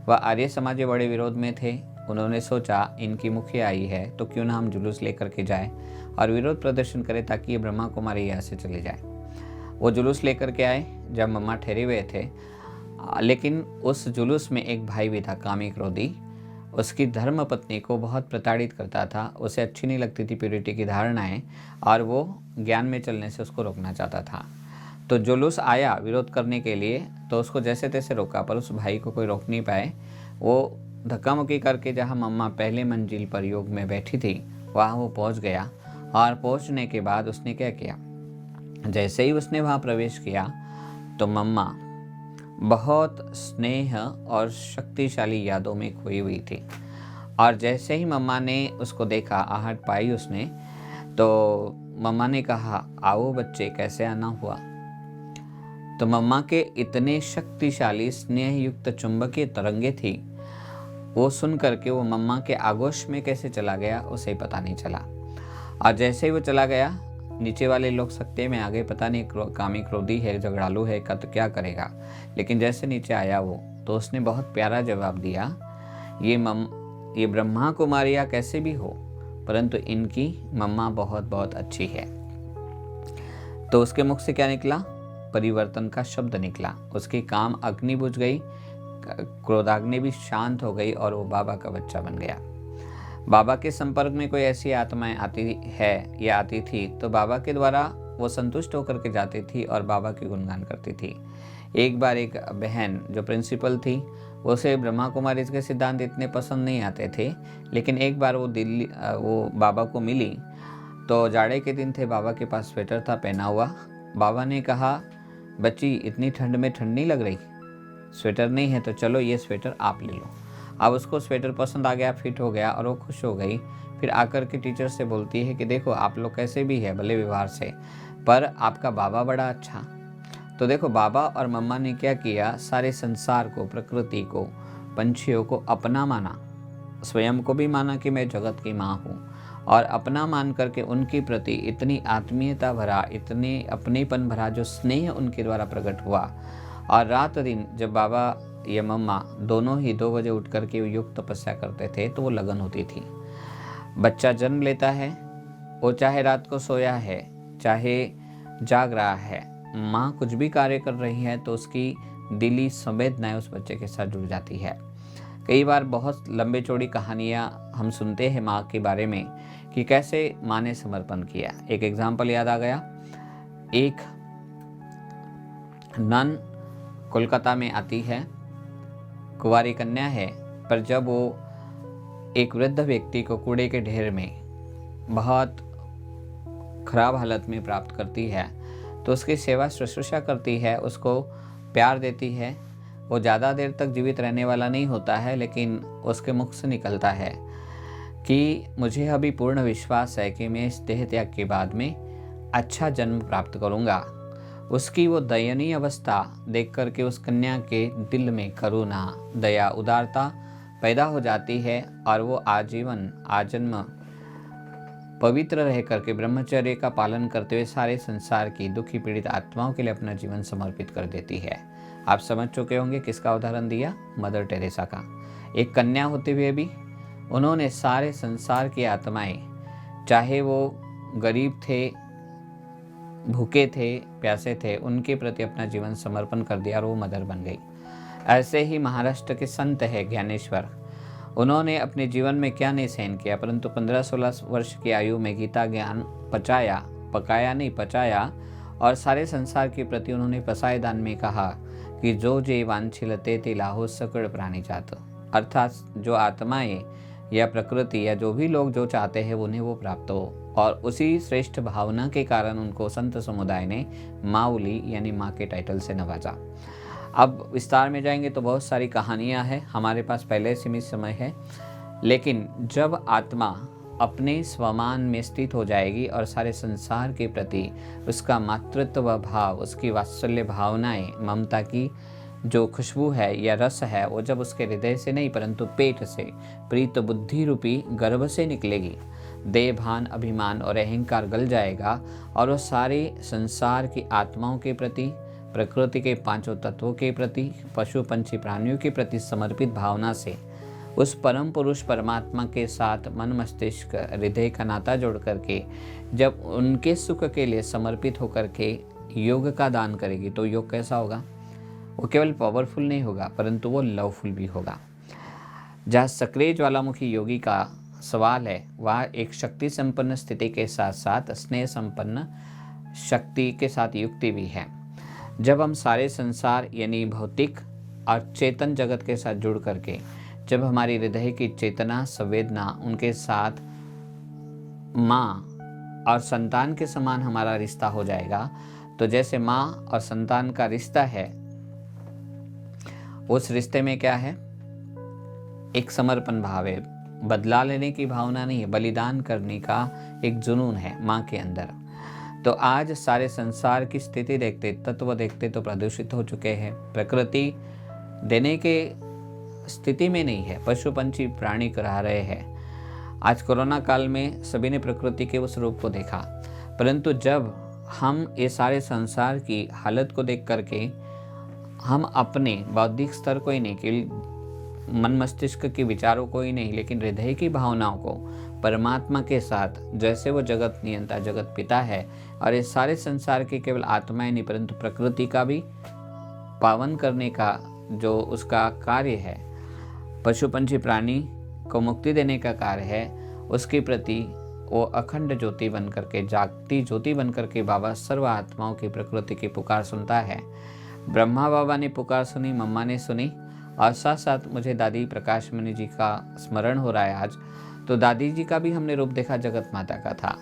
वह आर्य समाज के बड़े विरोध में थे। उन्होंने सोचा इनकी मुखिया आई है तो क्यों ना हम जुलूस लेकर के जाएं और विरोध प्रदर्शन करें ताकि ये ब्रह्मा कुमारी यहाँ से चले जाए। वो जुलूस लेकर के आए जब मम्मा ठहरे हुए थे, लेकिन उस जुलूस में एक भाई भी था, कामी क्रोधी। उसकी धर्म पत्नी को बहुत प्रताड़ित करता था, उसे अच्छी नहीं लगती थी प्यूरिटी की धारणाएं और वो ज्ञान में चलने से उसको रोकना चाहता था। तो जुलूस आया विरोध करने के लिए तो उसको जैसे तैसे रोका, पर उस भाई को कोई रोक नहीं पाए। वो धक्का मुक्की करके जहाँ मम्मा पहले मंजिल पर योग में बैठी थी वहाँ वो पहुँच गया और पहुँचने के बाद उसने क्या किया, जैसे ही उसने वहाँ प्रवेश किया तो मम्मा बहुत स्नेह और शक्तिशाली यादों में खोई हुई थी। और जैसे ही मम्मा ने उसको देखा, आहट पाई उसने, तो मम्मा ने कहा, आओ बच्चे, कैसे आना हुआ। तो मम्मा के इतने शक्तिशाली स्नेह युक्त चुंबकीय तरंगे थी, वो सुन करके वो मम्मा के आगोश में कैसे चला गया उसे ही पता नहीं चला। और जैसे ही वो चला गया, नीचे वाले लोग सकते में आ गए, पता नहीं कामी क्रोधी है, झगड़ालू है, तो क्या करेगा। लेकिन जैसे नीचे आया वो, तो उसने बहुत प्यारा जवाब दिया, ये ब्रह्मा कुमारियाँ कैसे भी हो, परंतु इनकी मम्मा बहुत बहुत अच्छी है। तो उसके मुख से क्या निकला? परिवर्तन का शब्द निकला। उसकी काम अग्नि बुझ गई, क्रोधाग्नि भी शांत हो गई और वो बाबा का बच्चा बन गया। बाबा के संपर्क में कोई ऐसी आत्माएं आती है या आती थी तो बाबा के द्वारा वो संतुष्ट होकर के जाती थी और बाबा की गुणगान करती थी। एक बार एक बहन जो प्रिंसिपल थी, उसे ब्रह्मा कुमारी के सिद्धांत इतने पसंद नहीं आते थे, लेकिन एक बार वो बाबा को मिली तो जाड़े के दिन थे, बाबा के पास स्वेटर था पहना हुआ। बाबा ने कहा, बच्ची इतनी ठंड में ठंड नहीं लग रही? स्वेटर नहीं है तो चलो ये स्वेटर आप ले लो। अब उसको स्वेटर पसंद आ गया, फिट हो गया और वो खुश हो गई। फिर आकर के टीचर से बोलती है कि देखो आप लोग कैसे भी है, भले व्यवहार से, पर आपका बाबा बड़ा अच्छा। तो देखो बाबा और मम्मा ने क्या किया, सारे संसार को, प्रकृति को, पंछियों को अपना माना, स्वयं को भी माना कि मैं जगत की माँ हूँ, और अपना मान करके उनके प्रति इतनी आत्मीयता भरा, इतने अपनेपन भरा जो स्नेह उनके द्वारा प्रकट हुआ। और रात दिन जब बाबा या मम्मा दोनों ही 2 बजे उठ करके योग तपस्या करते थे तो वो लगन होती थी। बच्चा जन्म लेता है, वो चाहे रात को सोया है, चाहे जाग रहा है, माँ कुछ भी कार्य कर रही है तो उसकी दिली संवेदनाएं उस बच्चे के साथ जुड़ जाती है। कई बार बहुत लंबे चौड़ी कहानियाँ हम सुनते हैं माँ के बारे में कि कैसे माँ ने समर्पण किया। एक एग्जाम्पल याद आ गया। एक नन कोलकाता में आती है, कुंवारी कन्या है, पर जब वो एक वृद्ध व्यक्ति को कूड़े के ढेर में बहुत खराब हालत में प्राप्त करती है तो उसकी सेवा शुश्रूषा करती है, उसको प्यार देती है। वो ज़्यादा देर तक जीवित रहने वाला नहीं होता है, लेकिन उसके मुख से निकलता है कि मुझे अभी पूर्ण विश्वास है कि मैं इस देह त्याग के बाद में अच्छा जन्म प्राप्त करूँगा। उसकी वो दयनीय अवस्था देख करके उस कन्या के दिल में करुणा, दया, उदारता पैदा हो जाती है और वो आजीवन आजन्म पवित्र रह करके ब्रह्मचर्य का पालन करते हुए सारे संसार की दुखी पीड़ित आत्माओं के लिए अपना जीवन समर्पित कर देती है। आप समझ चुके होंगे किसका उदाहरण दिया? मदर टेरेसा का। एक कन्या होते हुए भी उन्होंने सारे संसार की आत्माएं, चाहे वो गरीब थे, भूखे थे, प्यासे थे, उनके प्रति अपना जीवन समर्पण कर दिया और वो मदर बन गई। ऐसे ही महाराष्ट्र के संत है ज्ञानेश्वर, उन्होंने अपने जीवन में क्या नहीं सहन किया, परंतु 15-16 वर्ष की आयु में गीता ज्ञान पचाया और सारे संसार के प्रति उन्होंने पसाय दान में कहा कि जो जे वांछिलते ते लाहो सकड़ प्राणी जात, अर्थात जो आत्माएं या प्रकृति या जो भी लोग जो चाहते हैं उन्हें वो प्राप्त हो। और उसी श्रेष्ठ भावना के कारण उनको संत समुदाय ने माउली यानी माँ के टाइटल से नवाजा। अब विस्तार में जाएंगे तो बहुत सारी कहानियाँ हैं, हमारे पास पहले सीमित समय है, लेकिन जब आत्मा अपने स्वमान में स्थित हो जाएगी और सारे संसार के प्रति उसका मातृत्व भाव, उसकी वात्सल्य भावनाएं, ममता की जो खुशबू है या रस है, वो जब उसके हृदय से नहीं परंतु पेट से, प्रीत बुद्धि रूपी गर्भ से निकलेगी, देह भान अभिमान और अहंकार गल जाएगा और वो सारे संसार की आत्माओं के प्रति, प्रकृति के 5 तत्वों के प्रति, पशु पंछी प्राणियों के प्रति समर्पित भावना से उस परम पुरुष परमात्मा के साथ मन मस्तिष्क हृदय का नाता जोड़ करके जब उनके सुख के लिए समर्पित होकर के योग का दान करेगी तो योग कैसा होगा? वो केवल पावरफुल नहीं होगा परंतु वो लवफुल भी होगा। जहाँ सक्रिय ज्वालामुखी योगी का सवाल है वह एक शक्ति संपन्न स्थिति के साथ साथ स्नेह संपन्न शक्ति के साथ युक्ति भी है। जब हम सारे संसार यानी भौतिक और चेतन जगत के साथ जुड़ करके जब हमारी हृदय की चेतना संवेदना उनके साथ माँ और संतान के समान हमारा रिश्ता हो जाएगा, तो जैसे माँ और संतान का रिश्ता है उस रिश्ते में क्या है? एक समर्पण भाव है, बदला लेने की भावना नहीं है, बलिदान करने का एक जुनून है माँ के अंदर। तो आज सारे संसार की स्थिति देखते, तत्व देखते तो प्रदूषित हो चुके हैं। प्रकृति देने के स्थिति में नहीं है, पशु पंछी प्राणी करा रहे हैं। आज कोरोना काल में सभी ने प्रकृति के उस रूप को देखा, परंतु जब हम ये सारे संसार की हालत को देख करके हम अपने बौद्धिक स्तर को ही नहीं, कि मन मस्तिष्क के विचारों को ही नहीं, लेकिन हृदय की भावनाओं को परमात्मा के साथ, जैसे वो जगत नियंता जगत पिता है और ये सारे संसार की केवल आत्माएं नहीं परंतु प्रकृति का भी पावन करने का जो उसका कार्य है, पशु पंछी प्राणी को मुक्ति देने का कार्य है, उसके प्रति वो अखंड ज्योति बन करके, जागती ज्योति बन करके बाबा सर्व आत्माओं की प्रकृति की पुकार सुनता है। ब्रह्मा बाबा ने पुकार सुनी, मम्मा ने सुनी, और साथ साथ मुझे दादी प्रकाश मणि जी का स्मरण हो रहा है आज। तो दादी जी का भी हमने रूप देखा जगत माता का था।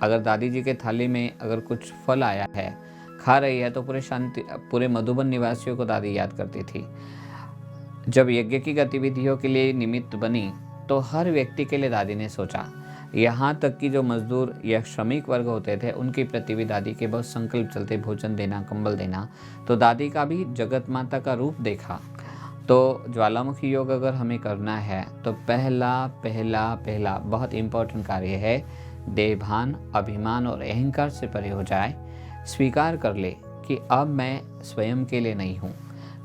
अगर दादी जी के थाली में अगर कुछ फल आया है, खा रही है, तो पूरे मधुबन निवासियों को दादी याद करती थी। जब यज्ञ की गतिविधियों के लिए निमित्त बनी तो हर व्यक्ति के लिए दादी ने सोचा। यहाँ तक कि जो मजदूर या श्रमिक वर्ग होते थे उनके प्रति भी दादी के बहुत संकल्प चलते, भोजन देना, कंबल देना। तो दादी का भी जगत माता का रूप देखा। तो ज्वालामुखी योग अगर हमें करना है तो पहला पहला पहला बहुत इम्पोर्टेंट कार्य है, देहभान, अभिमान और अहंकार से परे हो जाए। स्वीकार कर ले कि अब मैं स्वयं के लिए नहीं हूँ।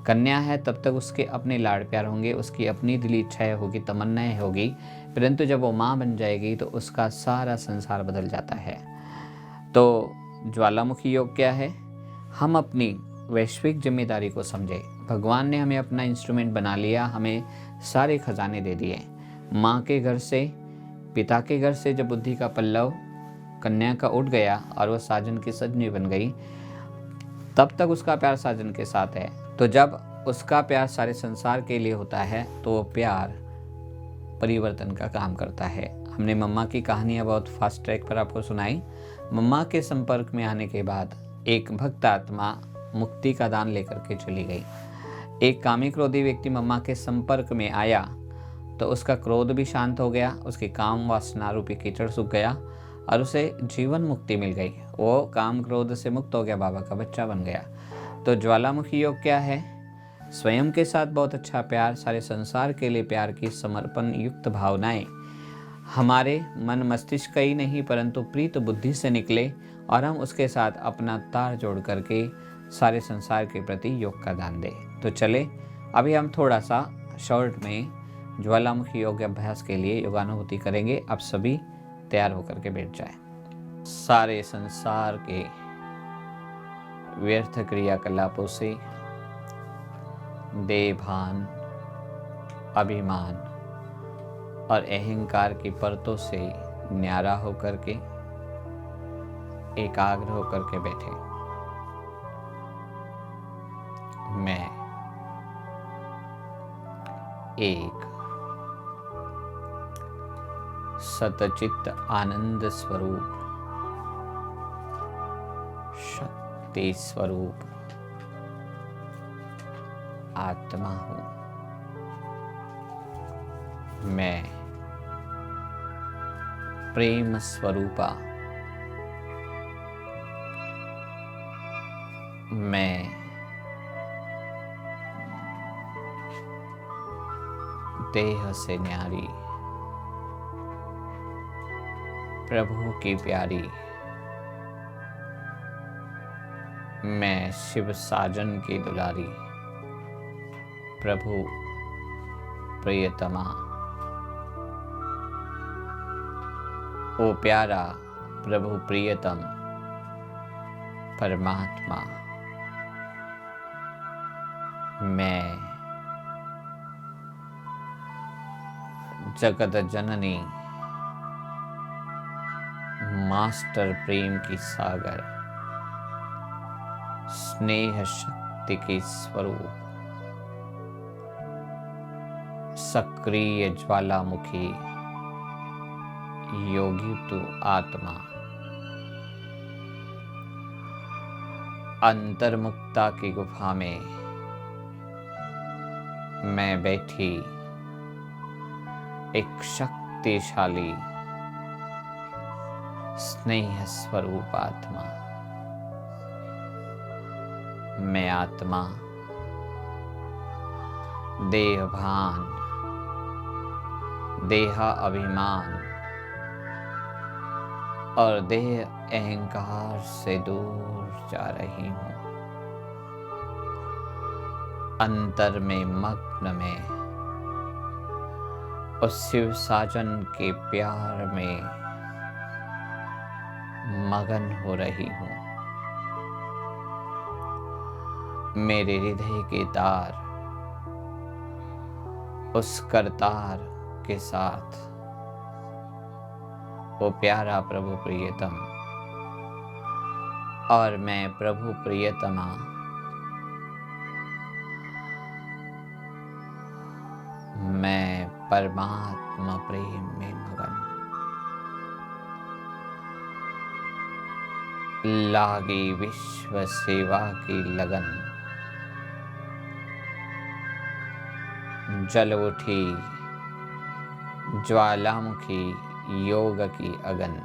कन्या है तब तक उसके अपने लाड़ प्यार होंगे, उसकी अपनी दिली इच्छाएं होगी, तमन्नाएं होगी, परंतु जब वो माँ बन जाएगी तो उसका सारा संसार बदल जाता है। तो ज्वालामुखी योग क्या है? हम अपनी वैश्विक जिम्मेदारी को समझे। भगवान ने हमें अपना इंस्ट्रूमेंट बना लिया, हमें सारे खजाने दे दिए। माँ के घर से, पिता के घर से जब बुद्धि का पल्लव कन्या का उठ गया और वह साजन की सजनी बन गई, तब तक उसका प्यार साजन के साथ है। तो जब उसका प्यार सारे संसार के लिए होता है तो वो प्यार परिवर्तन का काम करता है। हमने मम्मा की कहानियाँ बहुत फास्ट ट्रैक पर आपको सुनाई। मम्मा के संपर्क में आने के बाद एक भक्त आत्मा मुक्ति का दान लेकर के चली गई। एक कामी क्रोधी व्यक्ति मम्मा के संपर्क में आया तो उसका क्रोध भी शांत हो गया, उसकी काम वासना रूपी कीचड़ सूख गया और उसे जीवन मुक्ति मिल गई। वो काम क्रोध से मुक्त हो गया, बाबा का बच्चा बन गया। तो ज्वालामुखी योग क्या है? स्वयं के साथ बहुत अच्छा प्यार, सारे संसार के लिए प्यार की समर्पण युक्त भावनाएं हमारे मन मस्तिष्क ही नहीं परंतु प्रीत बुद्धि से निकले और हम उसके साथ अपना तार जोड़ करके सारे संसार के प्रति योग का दान दें। तो चले अभी हम थोड़ा सा शॉर्ट में ज्वालामुखी योग अभ्यास के लिए योगानुभूति करेंगे। आप सभी तैयार होकर के बैठ जाएं। सारे संसार के व्यर्थ क्रियाकलापों से, देहभान, अभिमान और अहंकार की परतों से न्यारा होकर के, एकाग्र होकर के बैठे। मैं एक सतचित्त आनंद स्वरूप, शक्ति स्वरूप आत्मा हूं। मैं प्रेम स्वरूपा, मैं देह से न्यारी, प्रभु की प्यारी, मैं शिव साजन की दुलारी, प्रभु प्रियतमा। ओ प्यारा प्रभु प्रियतम परमात्मा, मैं जगत जननी, मास्टर प्रेम की सागर, स्नेह शक्ति की स्वरूप, सक्रिय ज्वालामुखी योगी तू आत्मा, अंतर्मुक्ता की गुफा में मैं बैठी एक शक्तिशाली स्नेह स्वरूप आत्मा। मैं आत्मा देह भान, देहा अभिमान और देह अहंकार से दूर जा रही हूँ। अंतर में मग्न में उस शिव साजन के प्यार में मगन हो रही हूँ। मेरे हृदय के तार उस करतार के साथ वो प्यारा प्रभु प्रियतम और मैं प्रभु प्रियतमा मैं परमात्मा प्रेम में मगन। लागी विश्व सेवा की लगन, जल उठी ज्वालामुखी योग की अगन।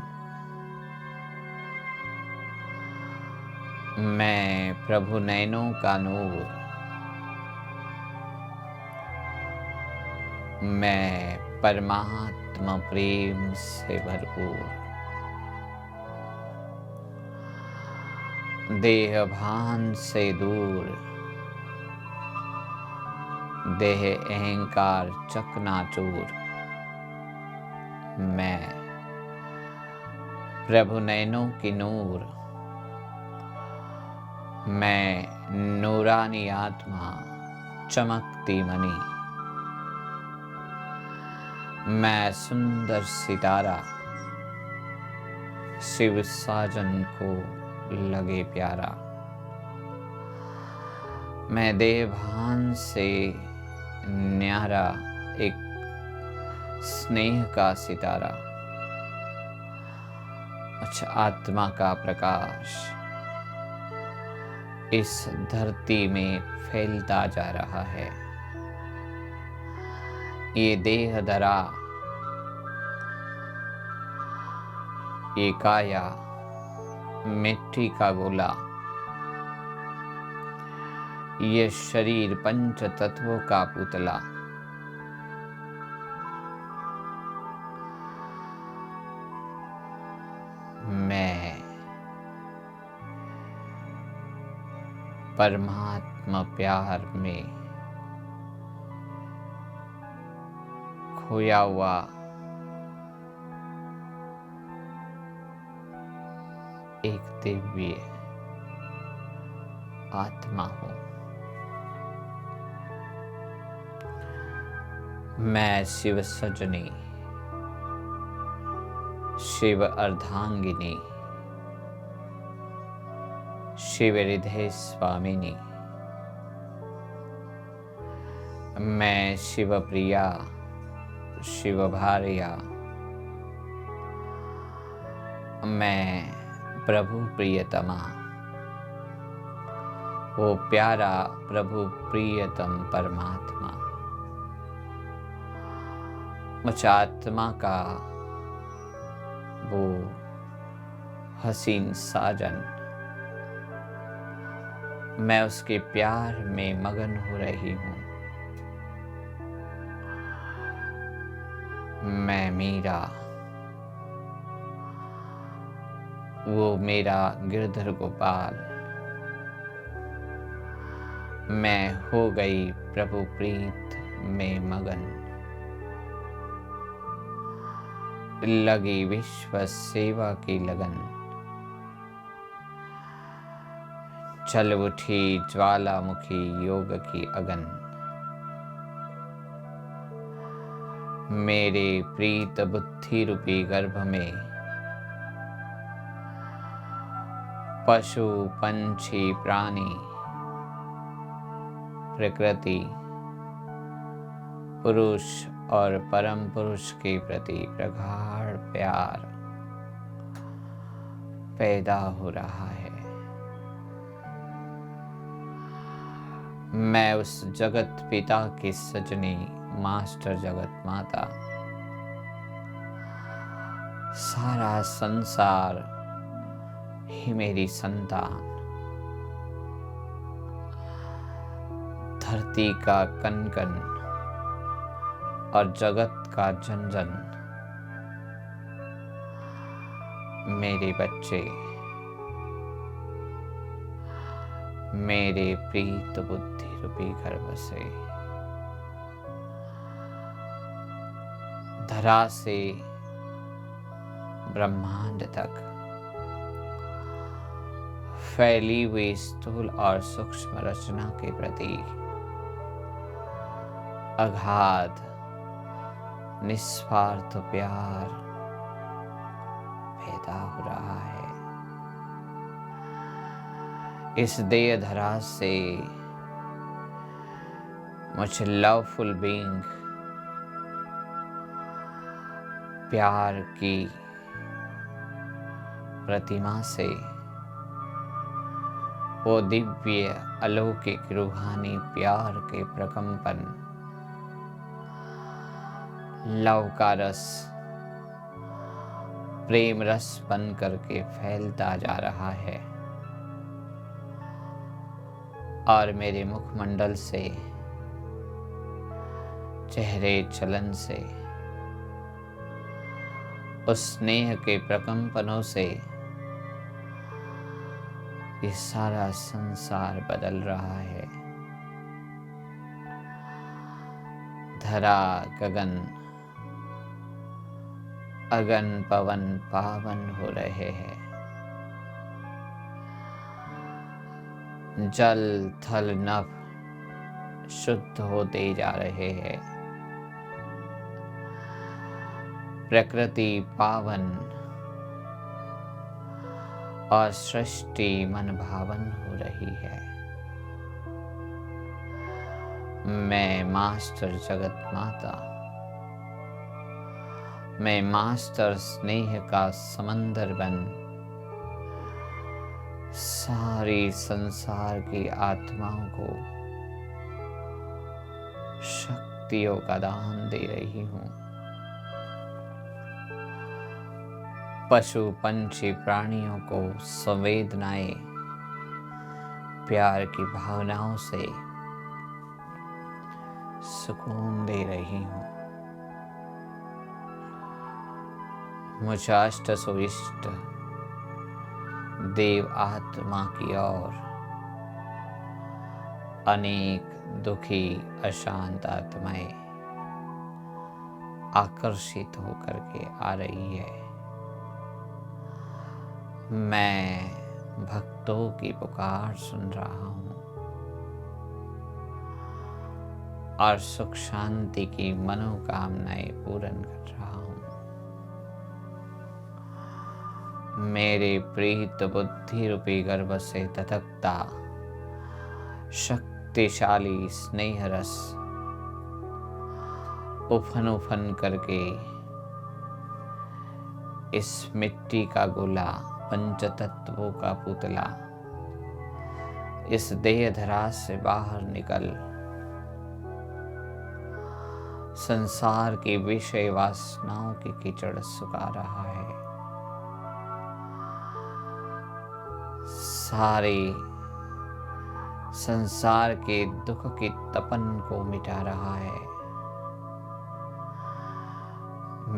मैं प्रभु नैनों का नूर, मैं परमात्मा प्रेम से भरपूर। देह भान से दूर, देह अहंकार चकनाचूर। मैं प्रभु नैनों की नूर, मैं नूरानी आत्मा चमकती मणि। मैं सुंदर सितारा शिव साजन को लगे प्यारा। मैं देवभान से न्यारा एक स्नेह का सितारा। अच्छा, आत्मा का प्रकाश इस धरती में फैलता जा रहा है। ये देह धरा, ये काया मिट्टी का गोला, ये शरीर पंच तत्वों का पुतला। मैं परमात्मा प्यार में खोया हुआ एक दिव्य आत्मा हूँ। मैं शिव सजनी, शिव अर्धांगिनी, शिव हृदय स्वामिनी। मैं शिव प्रिया, शिव भार्या, मैं प्रभु प्रियतमा, वो प्यारा प्रभु प्रियतम परमात्मा। मुझ आत्मा का वो हसीन साजन, मैं उसके प्यार में मगन हो रही हूँ। मैं मीरा, वो मेरा गिरधर गोपाल, मैं हो गई प्रभु प्रीत में मगन। लगी विश्व सेवा की लगन, चल उठी ज्वालामुखी योग की अगन। मेरे प्रीत बुद्धि रूपी गर्भ में पशु पंछी प्राणी प्रकृति पुरुष और परम पुरुष के प्रति प्रगाढ़ प्यार पैदा हो रहा है। मैं उस जगत पिता की सजनी मास्टर जगत माता, सारा संसार ही मेरी संतान। धरती का कण कण और जगत का जन जन मेरे बच्चे, मेरे प्रीत बुद्धि रूपी गर्भ से धरा से ब्रह्मांड तक फैली हुई स्थूल और सूक्ष्म रचना के प्रति अगाध निस्वार्थ प्यार पैदा हो रहा है। इस देह धरा से मुझ लवफुल बीइंग प्यार की प्रतिमा से वो दिव्य अलौकिक रूहानी प्यार के प्रकंपन, लव का रस, प्रेम रस बन करके फैलता जा रहा है और मेरे मुखमंडल से, चेहरे चलन से, उस स्नेह के प्रकंपनों से ये सारा संसार बदल रहा है। धरा गगन अगन पवन पावन हो रहे हैं। जल थल नभ शुद्ध होते जा रहे हैं। प्रकृति पावन और सृष्टि मन भावन हो रही है। मैं मास्टर जगत माता, मैं मास्टर स्नेह का समंदर बन सारी संसार की आत्माओं को शक्तियों का दान दे रही हूँ। पशु पंछी प्राणियों को संवेदनाएं प्यार की भावनाओं से सुकून दे रही हूँ। मुझ अष्ट सुविष्ट देव आत्मा की ओर अनेक दुखी अशांत आत्माएं आकर्षित होकर के आ रही है। मैं भक्तों की पुकार सुन रहा हूँ और सुख शांति की मनोकामनाएं पूर्ण कर रहा हूँ। मेरे प्रीत बुद्धि रूपी गर्भ से तथकता शक्तिशाली स्नेह रस उफन उफन करके इस मिट्टी का गोला, पंचतत्वों का पुतला इस देह धरा से बाहर निकल संसार की विषय वासनाओं की कीचड़ सुखा रहा है। सारे संसार के दुख की तपन को मिटा रहा है।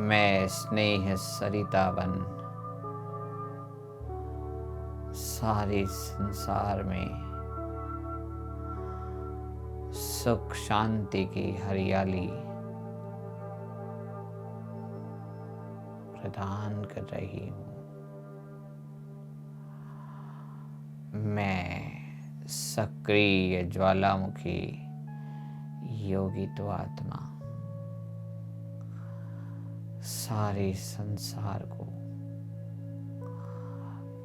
मैं स्नेह सरिता बन सारे संसार में सुख शांति की हरियाली प्रदान कर रही हूँ। मैं सक्रिय ज्वालामुखी योगित्व आत्मा सारे संसार को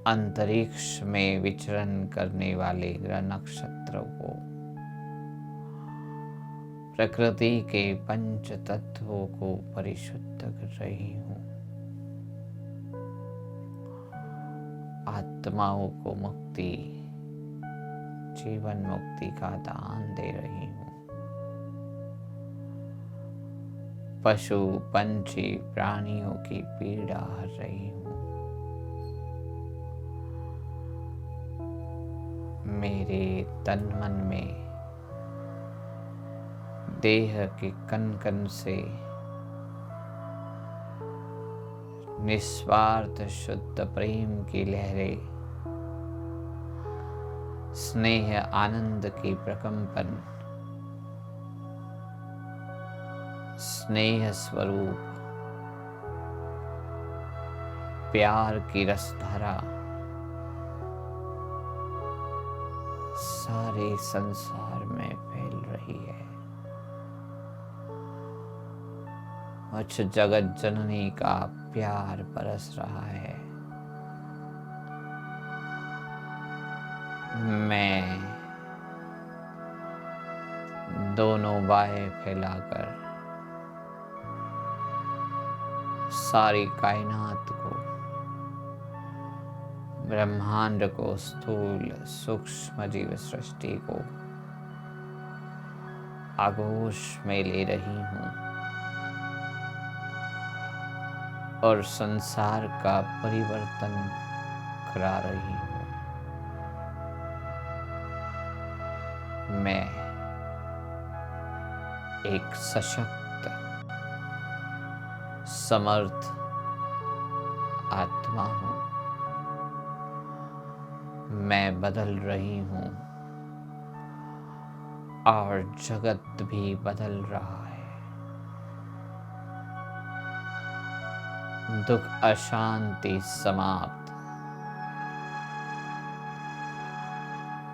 अंतरिक्ष में विचरण करने वाले ग्रह नक्षत्रों को प्रकृति के पंच तत्वों को परिशुद्ध कर रही हूँ। आत्माओं को मुक्ति, जीवन मुक्ति का दान दे रही हूँ। पशु पंछी प्राणियों की पीड़ा हर रही हूँ। मेरे तन मन में देह के कण कण से निस्वार्थ शुद्ध प्रेम की लहरें, स्नेह आनंद की प्रकंपन, स्नेह स्वरूप प्यार की रसधारा सारे संसार में फैल रही है। मुझ जगत जननी का प्यार बरस रहा है। मैं दोनों बाहें फैलाकर सारी कायनात को, ब्रह्मांड को, स्थूल सूक्ष्म जीव सृष्टि को आगोश में ले रही हूँ और संसार का परिवर्तन करा रही हूँ। मैं एक सशक्त, समर्थ आत्मा हूँ। मैं बदल रही हूँ और जगत भी बदल रहा है। दुख अशांति समाप्त,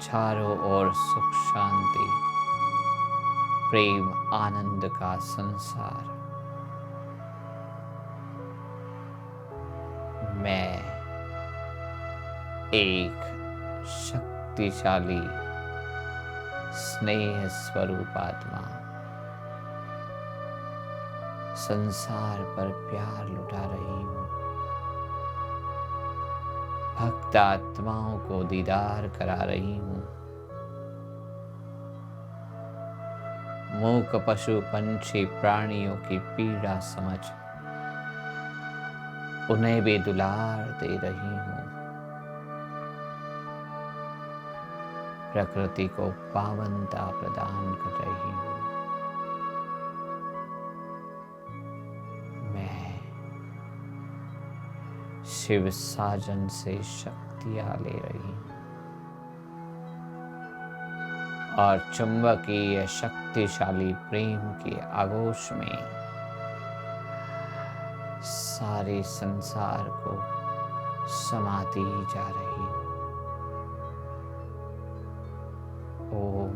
चारों ओर सुख शांति, प्रेम आनंद का संसार। मैं एक शक्तिशाली स्नेह स्वरूप आत्मा संसार पर प्यार लुटा रही हूँ। भक्त आत्माओं को दीदार करा रही हूँ। मूक पशु पंछी प्राणियों की पीड़ा समझ उन्हें भी दुलार दे रही हूँ। प्रकृति को पावनता प्रदान कर रही हूँ। मैं शिव साजन से शक्तियाँ ले रही हूँ और चुंबकीय शक्तिशाली प्रेम के आगोश में सारे संसार को समाती जा रही हूँ। ओम